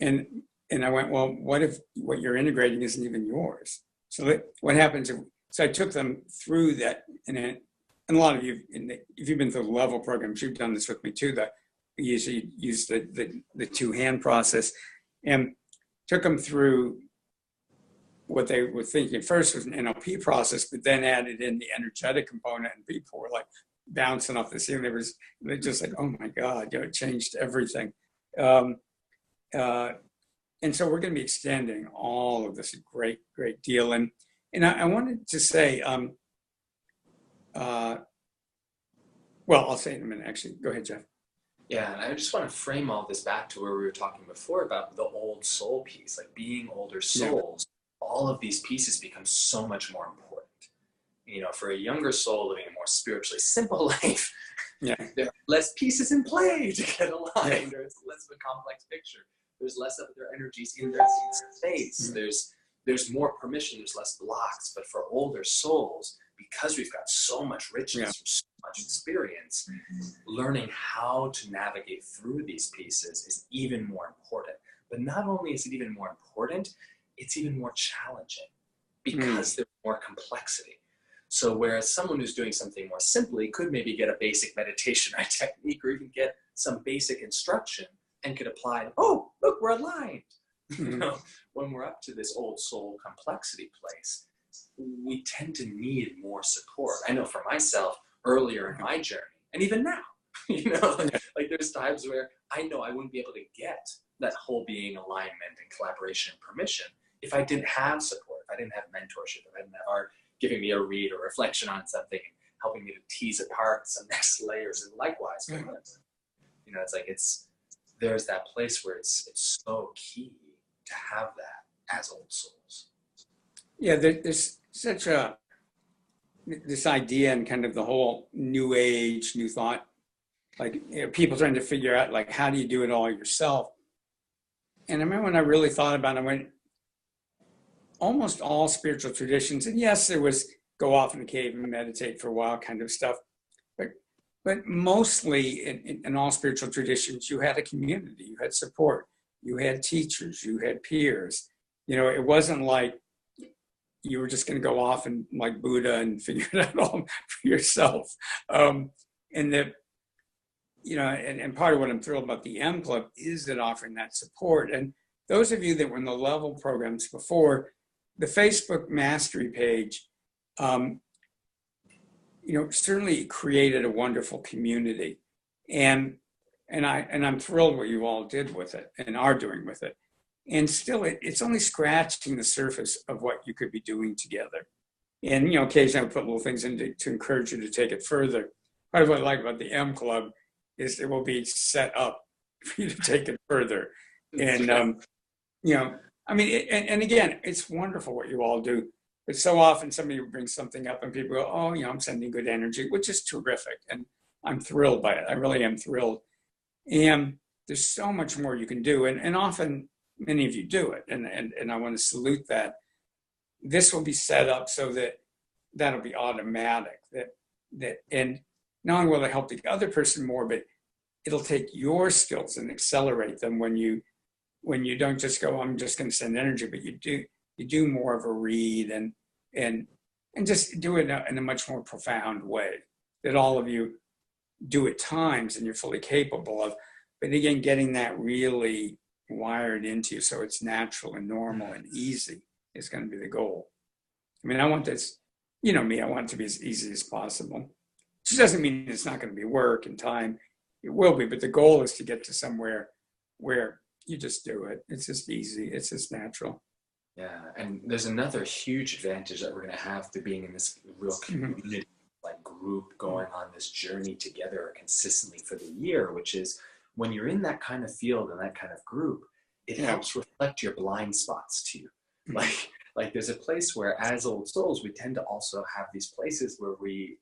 And and I went, well, what if what you're integrating isn't even yours? So what happens so I took them through that, and a lot of you, if you've been through the level programs, you've done this with me too, that we usually use the two-hand process, and took them through what they were thinking at first was an NLP process, but then added in the energetic component, and people were like bouncing off the ceiling. They're just like, oh my God, it changed everything. And so we're going to be extending all of this great deal. And I wanted to say, well, I'll say in a minute, actually. Go ahead, Jeff. Yeah, and I just want to frame all this back to where we were talking before about the old soul piece, like being older souls. Yeah. All of these pieces become so much more important. For a younger soul living a more spiritually simple life, there are less pieces in play to get aligned, or it's less of a complex picture. There's less of their energies in their space. There's more permission, there's less blocks. But for older souls, because we've got so much richness from so much experience, learning how to navigate through these pieces is even more important. But not only is it even more important, it's even more challenging because there's more complexity. So whereas someone who's doing something more simply could maybe get a basic meditation technique, or even get some basic instruction and could apply, oh, look, we're aligned. When we're up to this old soul complexity place, we tend to need more support. I know for myself, earlier in my journey, and even now, like there's times where I know I wouldn't be able to get that whole being alignment and collaboration and permission if I didn't have support, if I didn't have mentorship, if I didn't have art giving me a read or reflection on something and helping me to tease apart some next layers. And likewise, it's like there's that place where it's so key to have that as old souls. Yeah, there's such this idea and kind of the whole new age, new thought, like people trying to figure out like, how do you do it all yourself? And I remember when I really thought about it, I went, almost all spiritual traditions, and yes, there was go off in the cave and meditate for a while kind of stuff, but mostly in all spiritual traditions, you had a community, you had support, you had teachers, you had peers. It wasn't like you were just going to go off and like Buddha and figure it out all for yourself. And part of what I'm thrilled about the M Club is that offering that support. And those of you that were in the level programs before, the Facebook mastery page, certainly created a wonderful community, and I'm thrilled what you all did with it and are doing with it. And still, it's only scratching the surface of what you could be doing together. And occasionally I put little things in to encourage you to take it further. Part of what I like about the M Club is it will be set up for you to take it further. And and again, it's wonderful what you all do. But so often somebody brings something up and people go, oh, I'm sending good energy, which is terrific. And I'm thrilled by it. I really am thrilled. And there's so much more you can do. And often many of you do it. And I want to salute that. This will be set up so that that'll be automatic. And not only will it help the other person more, but it'll take your skills and accelerate them when you don't just go, I'm just going to send energy, but you do more of a read and just do it in a much more profound way that all of you do at times and you're fully capable of. But again, getting that really wired into you so it's natural and normal and easy is going to be the goal. I mean, I want this, me, I want it to be as easy as possible. Which doesn't mean it's not going to be work and time. It will be, but the goal is to get to somewhere where you just do it. It's just easy. It's just natural. Yeah, and there's another huge advantage that we're going to have to being in this real community, like group, going on this journey together consistently for the year, which is when you're in that kind of field and that kind of group, it helps reflect your blind spots to you. Like there's a place where as old souls, we tend to also have these places where we,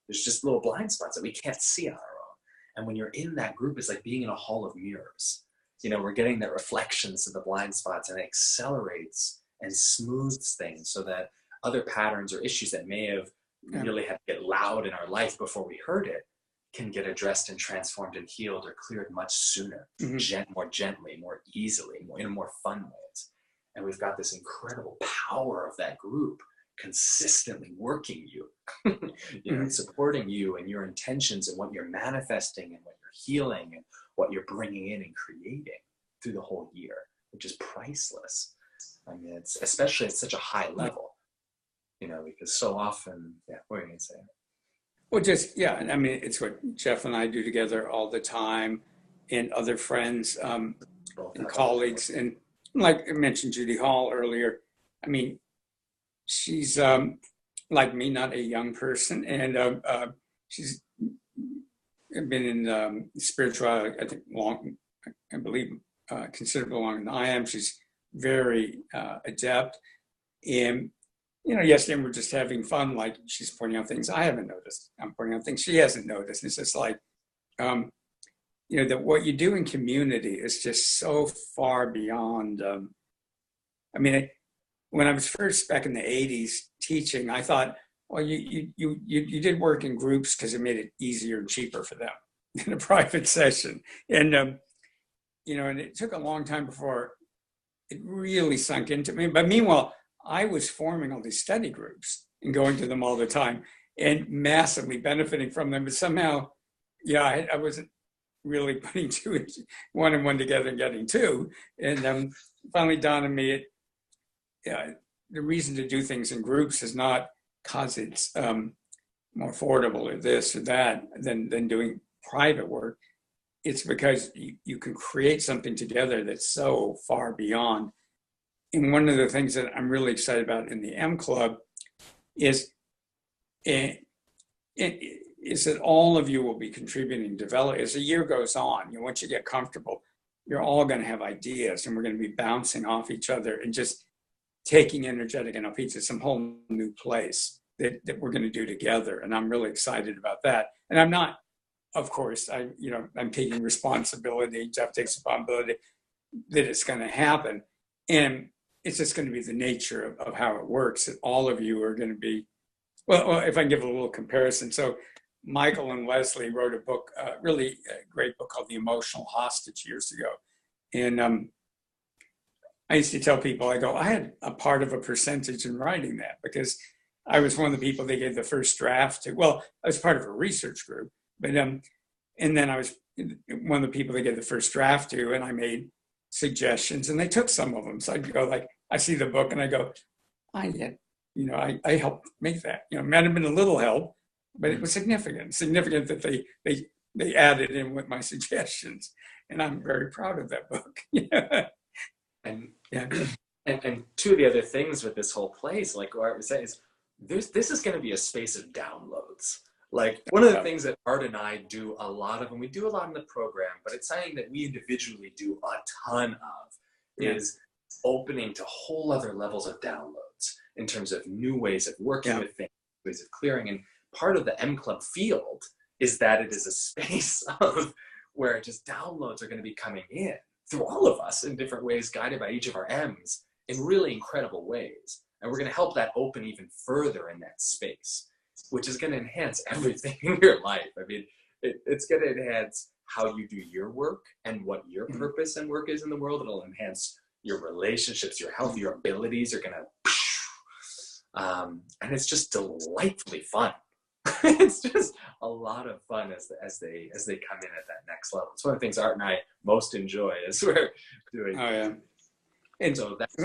there's just little blind spots that we can't see on our own. And when you're in that group, it's like being in a hall of mirrors. We're getting that reflections of the blind spots, and it accelerates and smooths things so that other patterns or issues that may have really had to get loud in our life before we heard it can get addressed and transformed and healed or cleared much sooner, more gently, more easily, in more fun ways. And we've got this incredible power of that group consistently working you, you know, supporting you and your intentions and what you're manifesting and what you're healing and what you're bringing in and creating through the whole year, which is priceless. I mean, it's especially at such a high level, you know, because so often, what are you going to say? Well, just, I mean, it's what Jeff and I do together all the time, and other friends and colleagues. And like I mentioned Judy Hall earlier, I mean, she's like me, not a young person, and she's been in spirituality, I think, I believe, considerably longer than I am. She's very adept. And, you know, yesterday we're just having fun, like she's pointing out things I haven't noticed. I'm pointing out things she hasn't noticed. It's just like, you know, that what you do in community is just so far beyond. I mean, when I was first back in the 80s teaching, I thought, well, you did work in groups because it made it easier and cheaper for them in a private session. And, you know, and it took a long time before it really sunk into me. But meanwhile, I was forming all these study groups and going to them all the time and massively benefiting from them. But somehow, I wasn't really putting one and one together and getting two. And finally dawned on me, the reason to do things in groups is not because it's more affordable or this or that than doing private work. It's because you can create something together that's so far beyond. And one of the things that I'm really excited about in the M Club is that all of you will be contributing, develop as the year goes on. You know, once you get comfortable, you're all going to have ideas, and we're going to be bouncing off each other and just taking energetic NLP to some whole new place that we're going to do together. And I'm really excited about that. And I'm not, of course, I'm taking responsibility. Jeff takes responsibility that it's going to happen. And it's just going to be the nature of how it works, that all of you are going to be, well, if I can give a little comparison. So Michael and Leslie wrote a book, really a great book called The Emotional Hostage years ago. And I used to tell people, I go, I had a part of a percentage in writing that because I was one of the people they gave the first draft to. Well, I was part of a research group, but and then I was one of the people they gave the first draft to, and I made suggestions, and they took some of them. So I'd go, like, I see the book and I go, I helped make that. You know, it might have been a little help, but it was significant that they added in with my suggestions. And I'm very proud of that book. And two of the other things with this whole place, like what I was saying, is this is going to be a space of downloads. Like one of the things that Art and I do a lot of, and we do a lot in the program, but it's something that we individually do a ton of, is opening to whole other levels of downloads in terms of new ways of working with things, ways of clearing. And part of the M Club field is that it is a space of where just downloads are going to be coming in through all of us in different ways, guided by each of our M's in really incredible ways. And we're going to help that open even further in that space, which is going to enhance everything in your life. I mean, it's going to enhance how you do your work and what your purpose and work is in the world. It'll enhance your relationships, your health, your abilities are going to, and it's just delightfully fun. It's just a lot of fun as they come in at that next level. It's one of the things Art and I most enjoy as we're doing. Oh yeah. And so that's,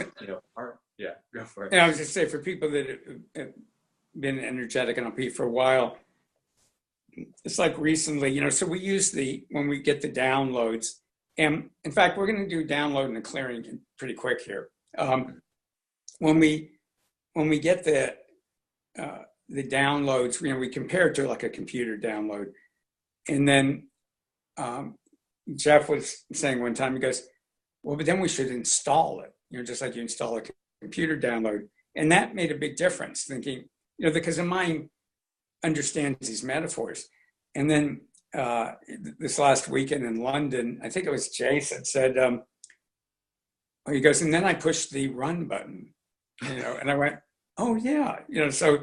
Art, go for it. And I was just saying, for people that have been energetic NLP for a while, it's like recently, so we use when we get the downloads, and in fact, we're going to do download and clearing pretty quick here. When we get the downloads, we compare it to like a computer download. And then Jeff was saying one time, he goes, well, but then we should install it, just like you install a computer download. And that made a big difference, thinking, because the mind understands these metaphors. And then this last weekend in London, I think it was Jason said, he goes, and then I pushed the run button, and I went, oh yeah, so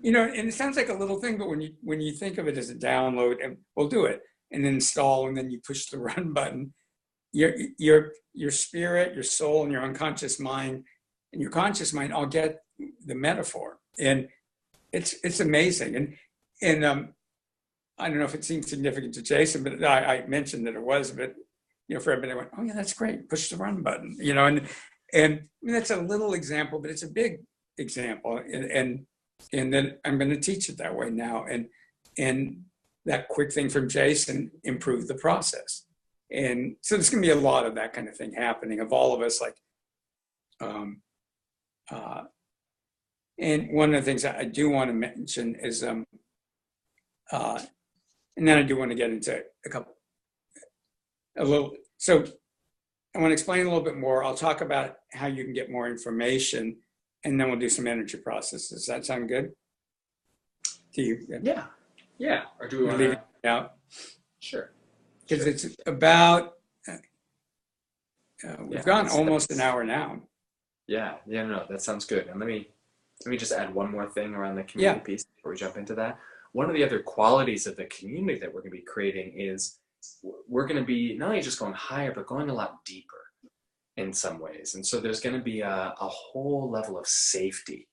And it sounds like a little thing, but when you think of it as a download, and we'll do it, and then install, and then you push the run button, your spirit, your soul, and your unconscious mind, and your conscious mind all get the metaphor, and it's amazing. And I don't know if it seems significant to Jason, but I mentioned that it was, but for everybody, I went, oh yeah, that's great. Push the run button, and I mean, that's a little example, but it's a big example, and then I'm going to teach it that way now, and that quick thing from Jason improved the process, and so there's going to be a lot of that kind of thing happening of all of us, like, and one of the things that I do want to mention is, and then I do want to get into a little. So I want to explain a little bit more. I'll talk about how you can get more information, and then we'll do some energy processes. Does that sound good to you? Yeah. Or do we want leave to? it out? Sure. Because it's about, we've gone almost an hour now. Yeah, no, that sounds good. And let me just add one more thing around the community piece before we jump into that. One of the other qualities of the community that we're going to be creating is we're going to be not only just going higher, but going a lot deeper in some ways. And so there's going to be a whole level of safety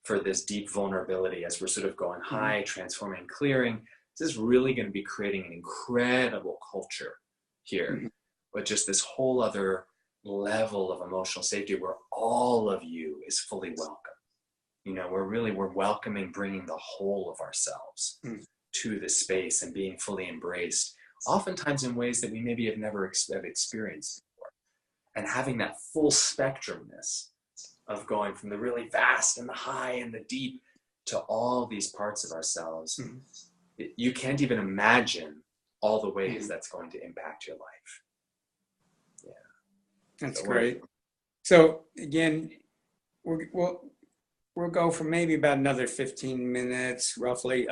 for this deep vulnerability as we're sort of going high, transforming, clearing. This is really going to be creating an incredible culture here, but just this whole other level of emotional safety where all of you is fully welcome. We're welcoming, bringing the whole of ourselves to this space and being fully embraced, oftentimes in ways that we maybe have never experienced before. And having that full spectrumness of going from the really vast and the high and the deep to all these parts of ourselves, you can't even imagine all the ways that's going to impact your life. Yeah. That's great. So again, we'll go for maybe about another 15 minutes, roughly,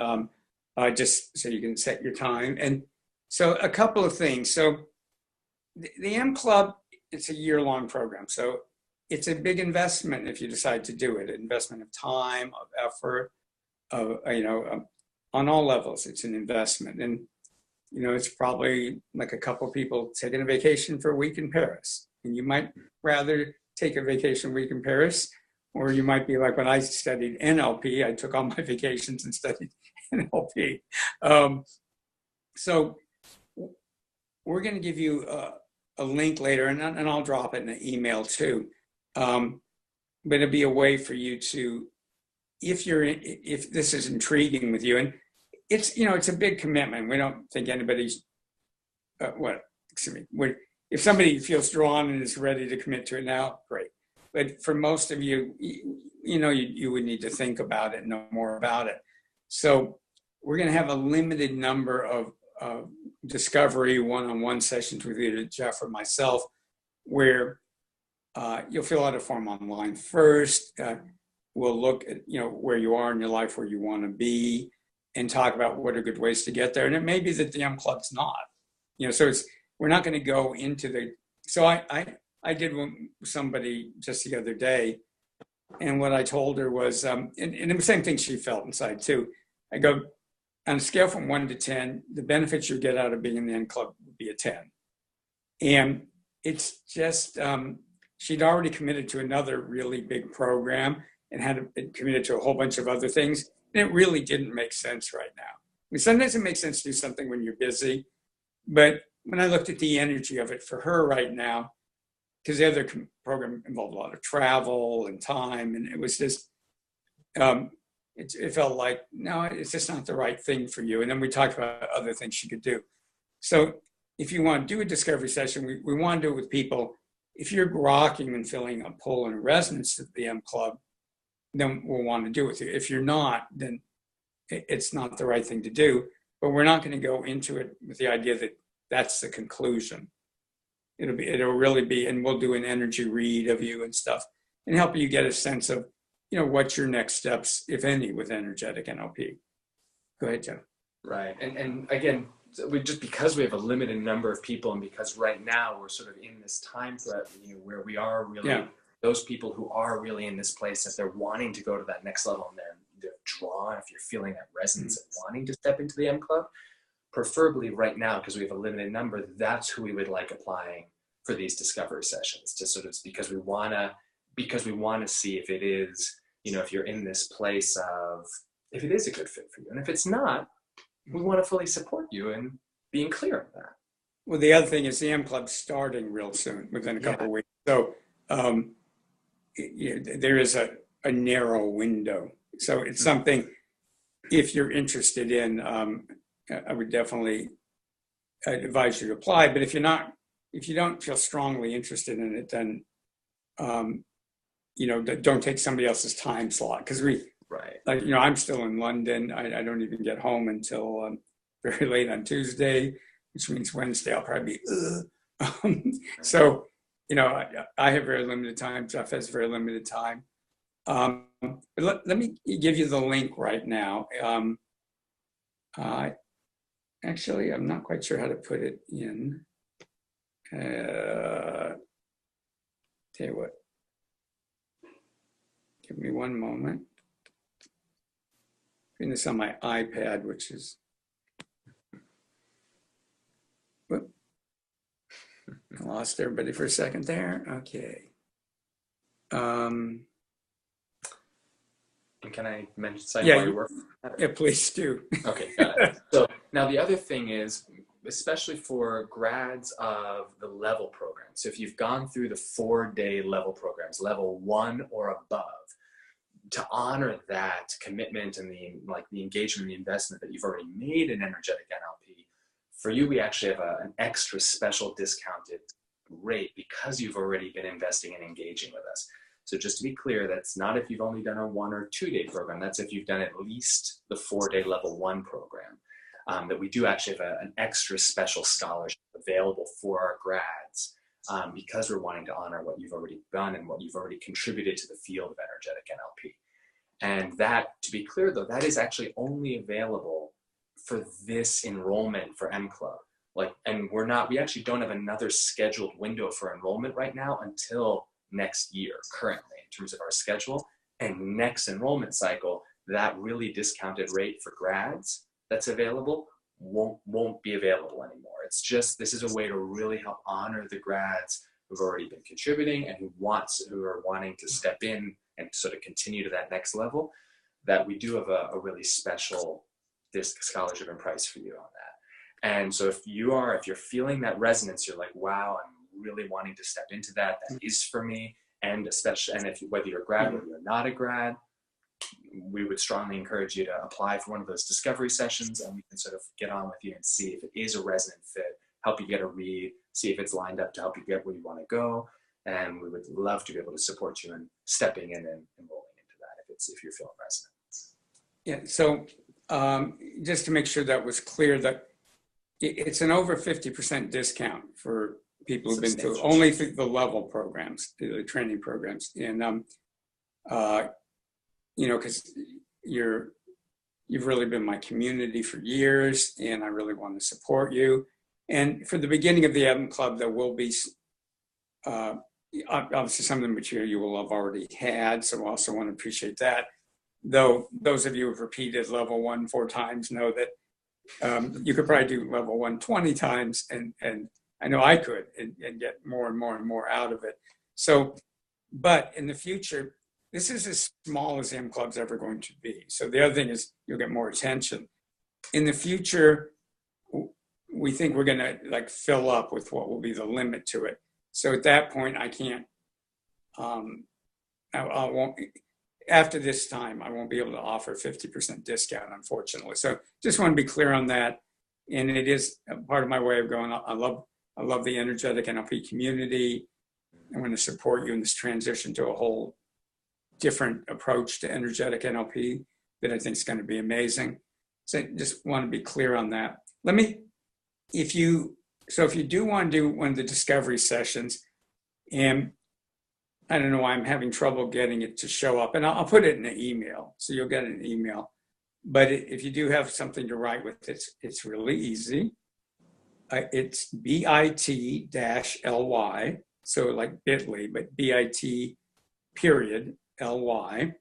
just so you can set your time. And so a couple of things. So the M Club, it's a year-long program. So it's a big investment if you decide to do it, an investment of time, of effort, on all levels, it's an investment. And, it's probably like a couple people taking a vacation for a week in Paris. And you might rather take a vacation week in Paris, or you might be like when I studied NLP, I took all my vacations and studied NLP. So we're going to give you a link later, and I'll drop it in an email too. But it'll be a way for you to, if this is intriguing with you, and it's a big commitment. We don't think anybody's, if somebody feels drawn and is ready to commit to it now, great. But for most of you, you would need to think about it, know more about it. So we're going to have a limited number of discovery one-on-one sessions with either Jeff or myself, where you'll fill out a form online first. We'll look at where you are in your life, where you want to be, and talk about what are good ways to get there. And it may be that the M Club's not, so we're not going to go into the. So I did somebody just the other day, and what I told her was, and the same thing she felt inside too. I go, on a scale from 1 to 10, the benefits you get out of being in the N Club would be a 10. And it's just, she'd already committed to another really big program and had committed to a whole bunch of other things. And it really didn't make sense right now. I mean, sometimes it makes sense to do something when you're busy. But when I looked at the energy of it for her right now, because the other program involved a lot of travel and time, and it was just, it felt like, no, it's just not the right thing for you. And then we talked about other things she could do. So if you want to do a discovery session, we want to do it with people. If you're grokking and feeling a pull and a resonance to the M Club, then we'll want to do it with you. If you're not, then it's not the right thing to do. But we're not going to go into it with the idea that that's the conclusion. It'll really be, and we'll do an energy read of you and stuff, and help you get a sense of, what's your next steps, if any, with Energetic NLP. Go ahead, Jeff. Right, and again, because we have a limited number of people, and because right now we're sort of in this time threat, where we are really those people who are really in this place that they're wanting to go to that next level, and drawn, if you're feeling that resonance and wanting to step into the M Club, preferably right now, because we have a limited number, that's who we would like applying for these discovery sessions, to sort of, because we want to see if it is, if you're in this place of, if it is a good fit for you. And if it's not, we want to fully support you in being clear on that. Well, the other thing is the M Club's starting real soon, within a couple of weeks. So there is a narrow window. So it's something, if you're interested in, I would definitely advise you to apply. But if you don't feel strongly interested in it, then, don't take somebody else's time slot. Because I'm still in London. I don't even get home until very late on Tuesday, which means Wednesday I'll probably be, so, I have very limited time. Jeff has very limited time. But let me give you the link right now. Actually, I'm not quite sure how to put it in. Tell you what. Give me one moment. Doing this on my iPad, which is. Whoop. I lost everybody for a second there. Okay. And can I mention something while you work? Yeah, please do. Okay, got it. So now the other thing is, especially for grads of the level program. So if you've gone through the 4-day level programs, level 1 or above, to honor that commitment and the engagement, the investment that you've already made in Energetic NLP, for you, we actually have an extra special discounted rate because you've already been investing and engaging with us. So just to be clear, that's not if you've only done a 1 or 2-day program. That's if you've done at least the 4-day level 1 program. That we do actually have an extra special scholarship available for our grads because we're wanting to honor what you've already done and what you've already contributed to the field of Energetic NLP. And that, to be clear though, that is actually only available for this enrollment for M Club. And we actually don't have another scheduled window for enrollment right now until next year, currently, in terms of our schedule. And next enrollment cycle, that really discounted rate for grads that's available won't be available anymore. It's just, this is a way to really help honor the grads who've already been contributing and who are wanting to step in and sort of continue to that next level, that we do have a really special scholarship and price for you on that. And so if you're feeling that resonance, you're like, wow, I'm really wanting to step into that is for me. And especially, and whether you're a grad, whether you're not a grad, we would strongly encourage you to apply for one of those discovery sessions, and we can sort of get on with you and see if it is a resonant fit, help you get a read, see if it's lined up to help you get where you want to go. And we would love to be able to support you in stepping in and enrolling into that if you're feeling resonant. Yeah, so just to make sure that was clear, that it's an over 50% discount for people who've been through only through the level programs, the training programs. And, because you've really been my community for years, and I really want to support you. And for the beginning of the M Club, there will be obviously some of the material you will have already had, so I also want to appreciate that. Though those of you who've repeated level 1 4 times know that you could probably do level 1 20 times, and I know I could, and get more and more and more out of it. So, but in the future, this is as small as M Club's ever going to be. So the other thing is you'll get more attention. In the future, we think we're going to fill up with what will be the limit to it. So at that point, I can't, I won't, after this time, I won't be able to offer 50% discount, unfortunately. So just want to be clear on that. And it is part of my way of going. I love the Energetic NLP community. I want to support you in this transition to a whole different approach to Energetic NLP that I think is going to be amazing. So I just want to be clear on that. If you do want to do one of the discovery sessions, and I don't know why I'm having trouble getting it to show up, and I'll put it in an email, so you'll get an email. But if you do have something to write with, it's really easy. It's bit-ly, so like bit.ly, but bit period ly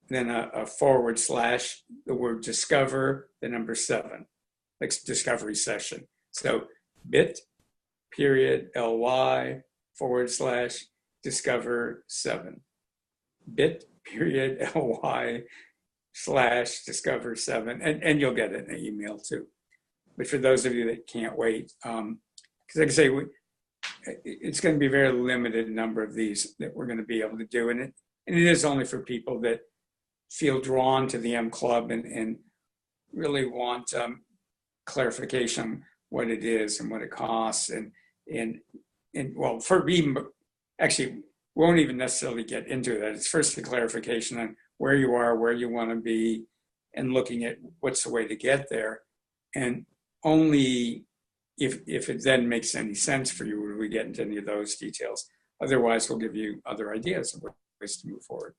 then a forward slash, the word discover, the number 7, like discovery session. So bit.ly forward slash discover 7. bit.ly slash discover 7. And you'll get it in an email too. But for those of you that can't wait, because like I say, it's going to be a very limited number of these that we're going to be able to do. And it is only for people that feel drawn to the M Club and really want clarification what it is and what it costs. And well, for me, actually, we won't even necessarily get into that. It's first the clarification on where you are, where you want to be, and looking at what's the way to get there. And only if it then makes any sense for you would we get into any of those details. Otherwise, we'll give you other ideas of ways to move forward.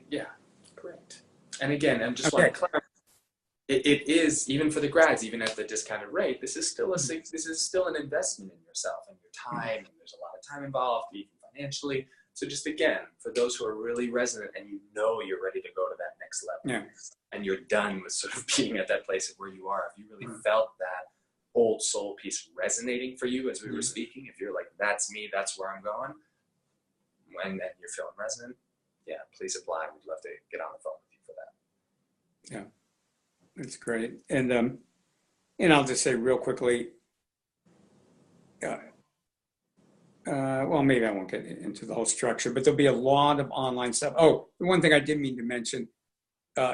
Yeah, great. And again, I just want to clarify, it is, even for the grads, even at the discounted rate, this is still an investment in yourself and your time. And there's a lot of time involved, even financially. So just again, for those who are really resonant and you know you're ready to go to that next level, and you're done with sort of being at that place of where you are, if you really felt that old soul piece resonating for you as we were speaking, if you're like, that's me, that's where I'm going, and then you're feeling resonant, please apply. We'd love to get on the phone with you for that. Yeah, that's great. And I'll just say real quickly, well, maybe I won't get into the whole structure, but there'll be a lot of online stuff. Oh, the one thing I did mean to mention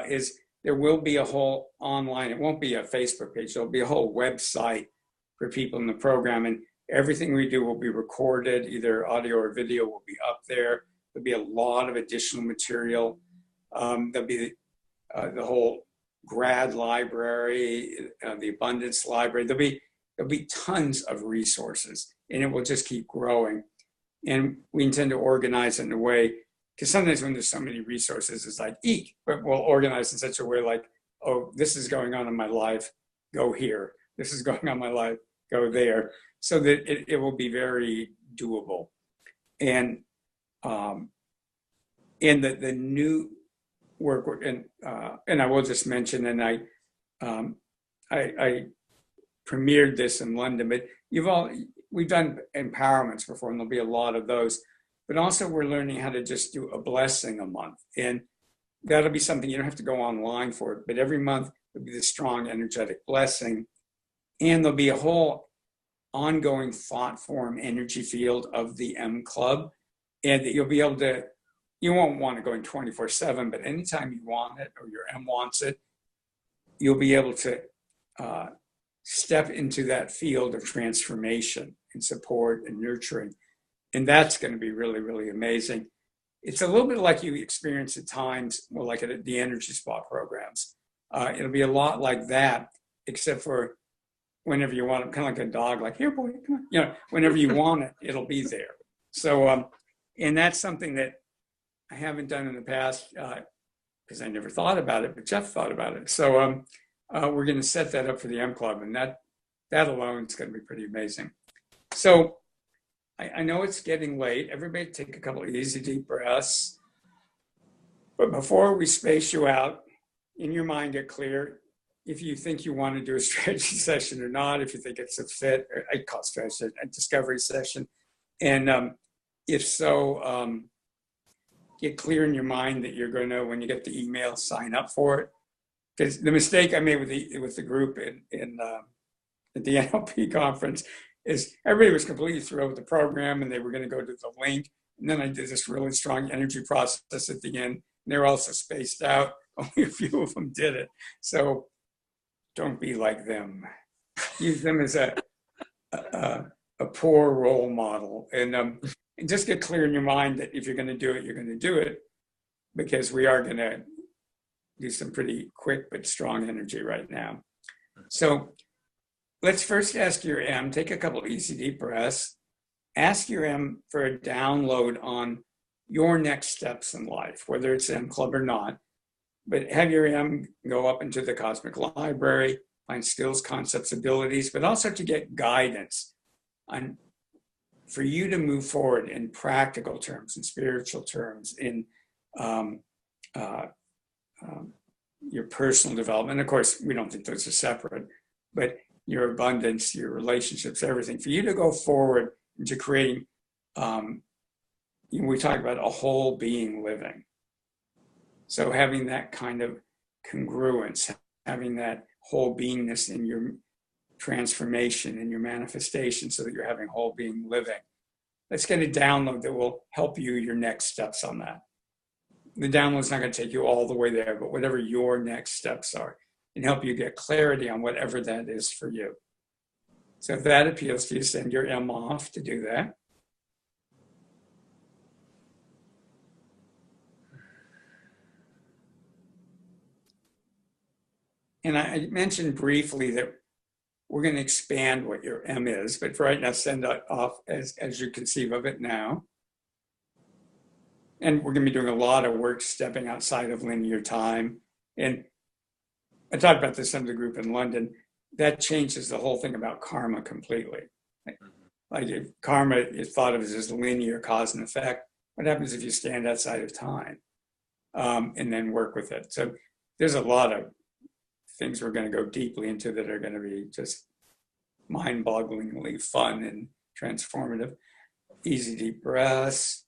is there will be a whole online, it won't be a Facebook page, there'll be a whole website for people in the program, and everything we do will be recorded, either audio or video will be up there. There'll be a lot of additional material. There'll be the whole grad library, the abundance library. There'll be tons of resources, and it will just keep growing. And we intend to organize it in a way, because sometimes when there's so many resources, it's like, eek, but we'll organize in such a way like, oh, this is going on in my life, go here. This is going on in my life, go there. So that it will be very doable. And the new work, and I will just mention, and I premiered this in London, but we've done empowerments before, and there'll be a lot of those. But also we're learning how to just do a blessing a month. And that'll be something you don't have to go online for it, but every month there'll be the strong energetic blessing. And there'll be a whole ongoing thought form energy field of the M Club. And that you'll be able to, you won't want to go in 24/7, but anytime you want it or your M wants it, you'll be able to step into that field of transformation and support and nurturing. And that's going to be really, really amazing. It's a little bit like you experience at times, well, like at the energy spa programs. It'll be a lot like that, except for whenever you want it, kind of like a dog, like, here, boy, come on. Whenever you want it, it'll be there. So, and that's something that I haven't done in the past because I never thought about it, but Jeff thought about it. So we're going to set that up for the M Club, and that alone is going to be pretty amazing. So I know it's getting late. Everybody take a couple of easy, deep breaths. But before we space you out, in your mind, get clear if you think you want to do a strategy session or not, if you think it's a fit, or I call it strategy, a discovery session. And if so, get clear in your mind that you're going to, when you get the email, sign up for it. Because the mistake I made with the group at the NLP conference is everybody was completely thrilled with the program and they were going to go to the link. And then I did this really strong energy process at the end. And they were also spaced out. Only a few of them did it. So don't be like them. Use them as a poor role model. And just get clear in your mind that if you're going to do it, you're going to do it. Because we are going to do some pretty quick but strong energy right now. So let's first ask your M, take a couple of easy deep breaths, ask your M for a download on your next steps in life, whether it's M Club or not, but have your M go up into the cosmic library, find skills, concepts, abilities, but also to get guidance on for you to move forward in practical terms, in spiritual terms, in um, uh, your personal development. Of course, we don't think those are separate, but your abundance, your relationships, everything. For you to go forward into creating, we talk about a whole being living. So having that kind of congruence, having that whole beingness in your transformation, in your manifestation, so that you're having whole being living. Let's get a download that will help you your next steps on that. The download's not going to take you all the way there, but whatever your next steps are, and help you get clarity on whatever that is for you. So if that appeals to you, send your M off to do that. And I mentioned briefly that we're going to expand what your M is, but for right now, send that off as you conceive of it now. And we're going to be doing a lot of work stepping outside of linear time. And I talked about this in the group in London. That changes the whole thing about karma completely. Like if karma is thought of as linear cause and effect, what happens if you stand outside of time and then work with it? So there's a lot of things we're going to go deeply into that are going to be just mind-bogglingly fun and transformative. Easy deep breaths.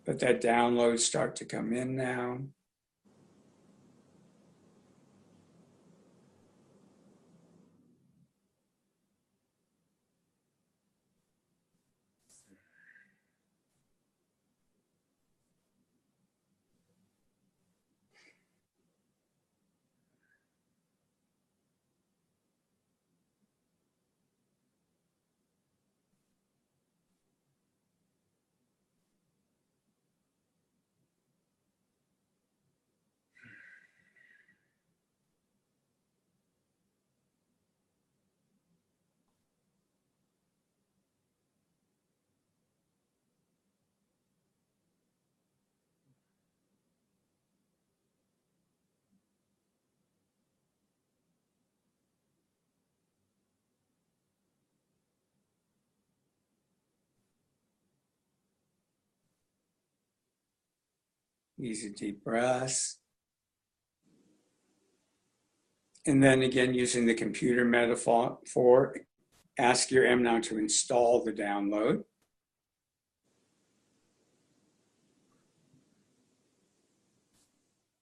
Let that download start to come in now. Easy deep breaths. And then again, using the computer metaphor, ask your M now to install the download.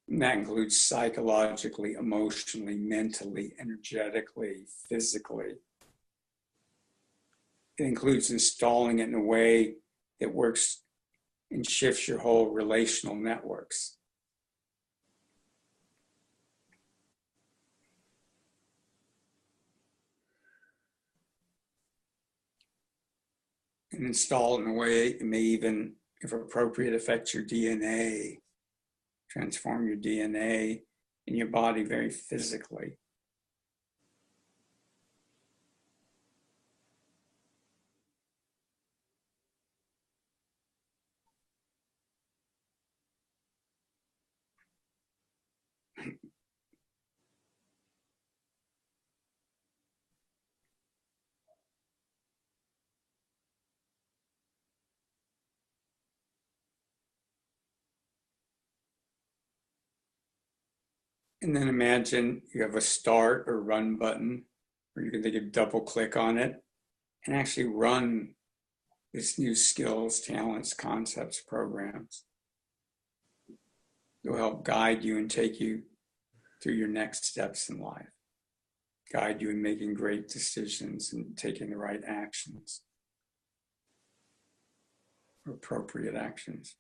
And that includes psychologically, emotionally, mentally, energetically, physically. It includes installing it in a way that works and shifts your whole relational networks. And install it in a way it may even, if appropriate, affect your DNA, transform your DNA in your body very physically. And then imagine you have a start or run button, or you can take a double click on it and actually run this new skills, talents, concepts, programs. It will help guide you and take you through your next steps in life, guide you in making great decisions and taking the right actions, or appropriate actions.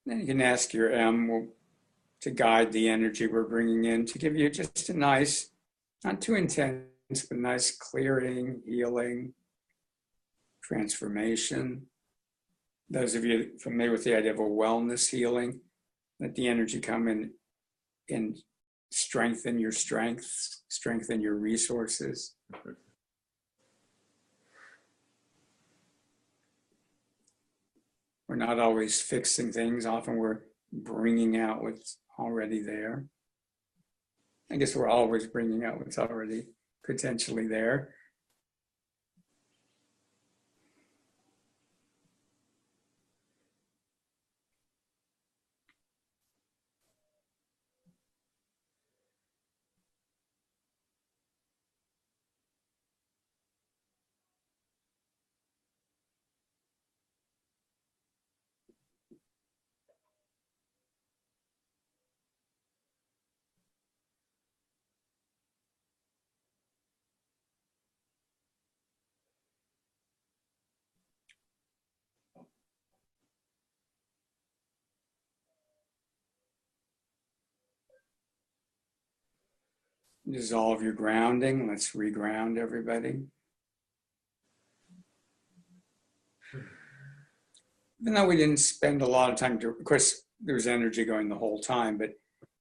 Then you can ask your M to guide the energy we're bringing in to give you just a nice, not too intense, but nice clearing, healing, transformation. Those of you familiar with the idea of a wellness healing, let the energy come in and strengthen your strengths, strengthen your resources. We're not always fixing things. Often we're bringing out what's already there. I guess we're always bringing out what's already potentially there. Dissolve your grounding. Let's reground everybody. Even though we didn't spend a lot of time, of course, there's energy going the whole time, but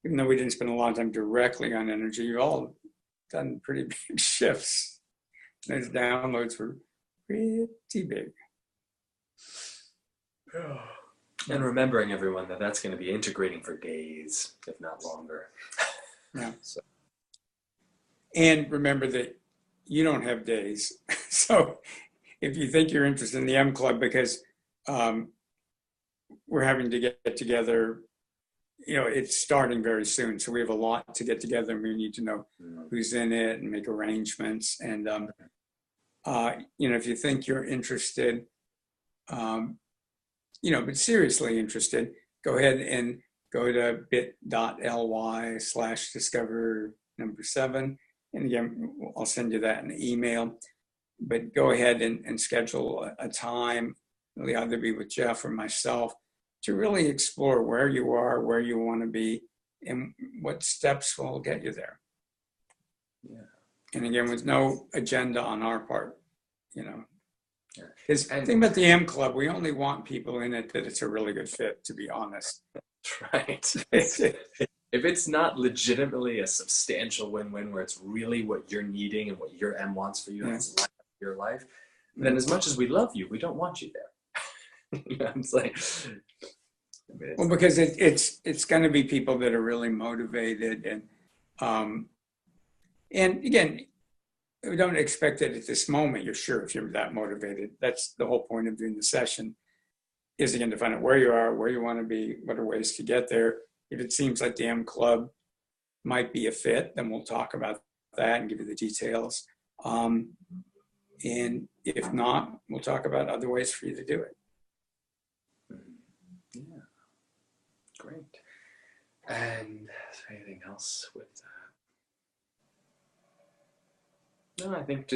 even though we didn't spend a lot of time directly on energy, you've all done pretty big shifts. Those downloads were pretty big. And remembering, everyone, that that's going to be integrating for days, if not longer. Yeah. So. And remember that you don't have days. So if you think you're interested in the M Club because we're having to get together, it's starting very soon. So we have a lot to get together and we need to know who's in it and make arrangements. And, if you think you're interested, but seriously interested, go ahead and go to bit.ly/discover7. And again, I'll send you that in an email. But go ahead and schedule a time. It'll either be with Jeff or myself to really explore where you are, where you want to be, and what steps will get you there. Yeah. And again, with no agenda on our part, Because the thing about the M Club, we only want people in it that it's a really good fit, to be honest. Right. If it's not legitimately a substantial win-win where it's really what you're needing and what your M wants for you and it's your life, then as much as we love you, we don't want you there. It's like, well, because it's going to be people that are really motivated and again, we don't expect it at this moment. You're sure if you're that motivated. That's the whole point of doing the session, is again to find out where you are, where you want to be, what are ways to get there. If it seems like the M Club might be a fit, then we'll talk about that and give you the details. And if not, we'll talk about other ways for you to do it. Yeah, great. And is there anything else with that? No, I think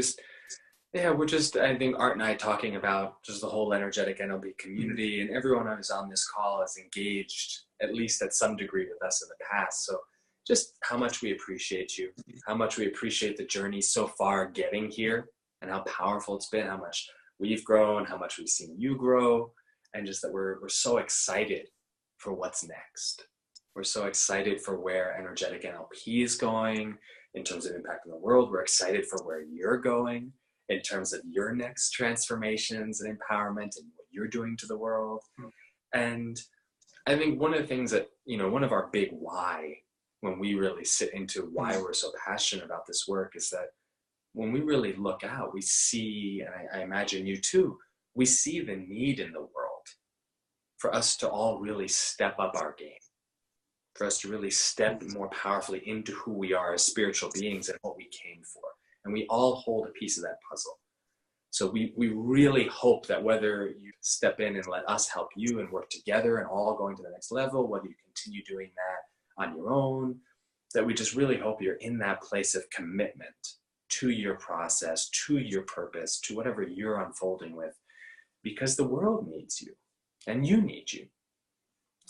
I think Art and I talking about just the whole energetic NLP community, and everyone who's on this call is engaged, at least at some degree, with us in the past. So just how much we appreciate you, how much we appreciate the journey so far getting here, and how powerful it's been, how much we've grown, how much we've seen you grow, and just that we're so excited for what's next. We're so excited for where energetic NLP is going in terms of impacting the world. We're excited for where you're going in terms of your next transformations and empowerment and what you're doing to the world. And I think one of the things that, one of our big why, when we really sit into why we're so passionate about this work, is that when we really look out, we see, and I imagine you too, we see the need in the world for us to all really step up our game, for us to really step more powerfully into who we are as spiritual beings and what we came for. And we all hold a piece of that puzzle. So we really hope that whether you step in and let us help you and work together and all going to the next level, whether you continue doing that on your own, that we just really hope you're in that place of commitment to your process, to your purpose, to whatever you're unfolding with, because the world needs you and you need you.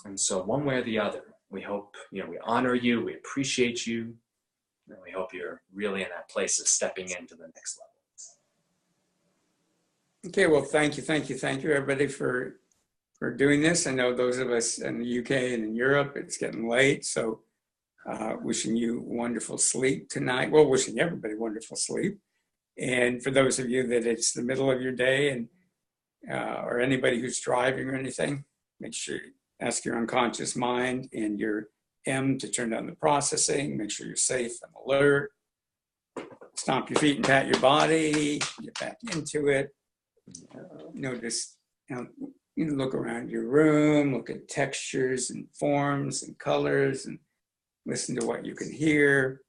And so one way or the other, we hope, we honor you, we appreciate you, and we hope you're really in that place of stepping into the next level. Okay, well, thank you, everybody, for doing this. I know those of us in the UK and in Europe, it's getting late, so wishing you wonderful sleep tonight. Well, wishing everybody wonderful sleep. And for those of you that it's the middle of your day, and or anybody who's driving or anything, make sure you ask your unconscious mind and your M to turn down the processing. Make sure you're safe and alert. Stomp your feet and pat your body. Get back into it. Notice, look around your room, look at textures and forms and colors, and listen to what you can hear.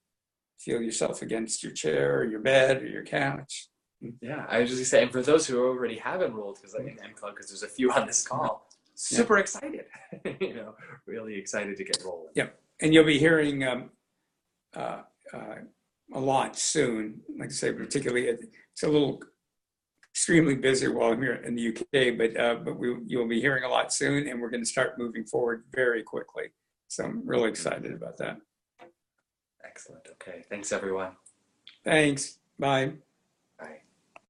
Feel yourself against your chair or your bed or your couch. Yeah, I was just saying, for those who already have enrolled, because in M Club, because there's a few on this call, super excited, really excited to get rolling. Yep, and you'll be hearing a lot soon. Like I say, particularly, it's a little extremely busy while I'm here in the UK, but you'll be hearing a lot soon, and we're going to start moving forward very quickly. So I'm really excited about that. Excellent. Okay. Thanks, everyone. Thanks. Bye.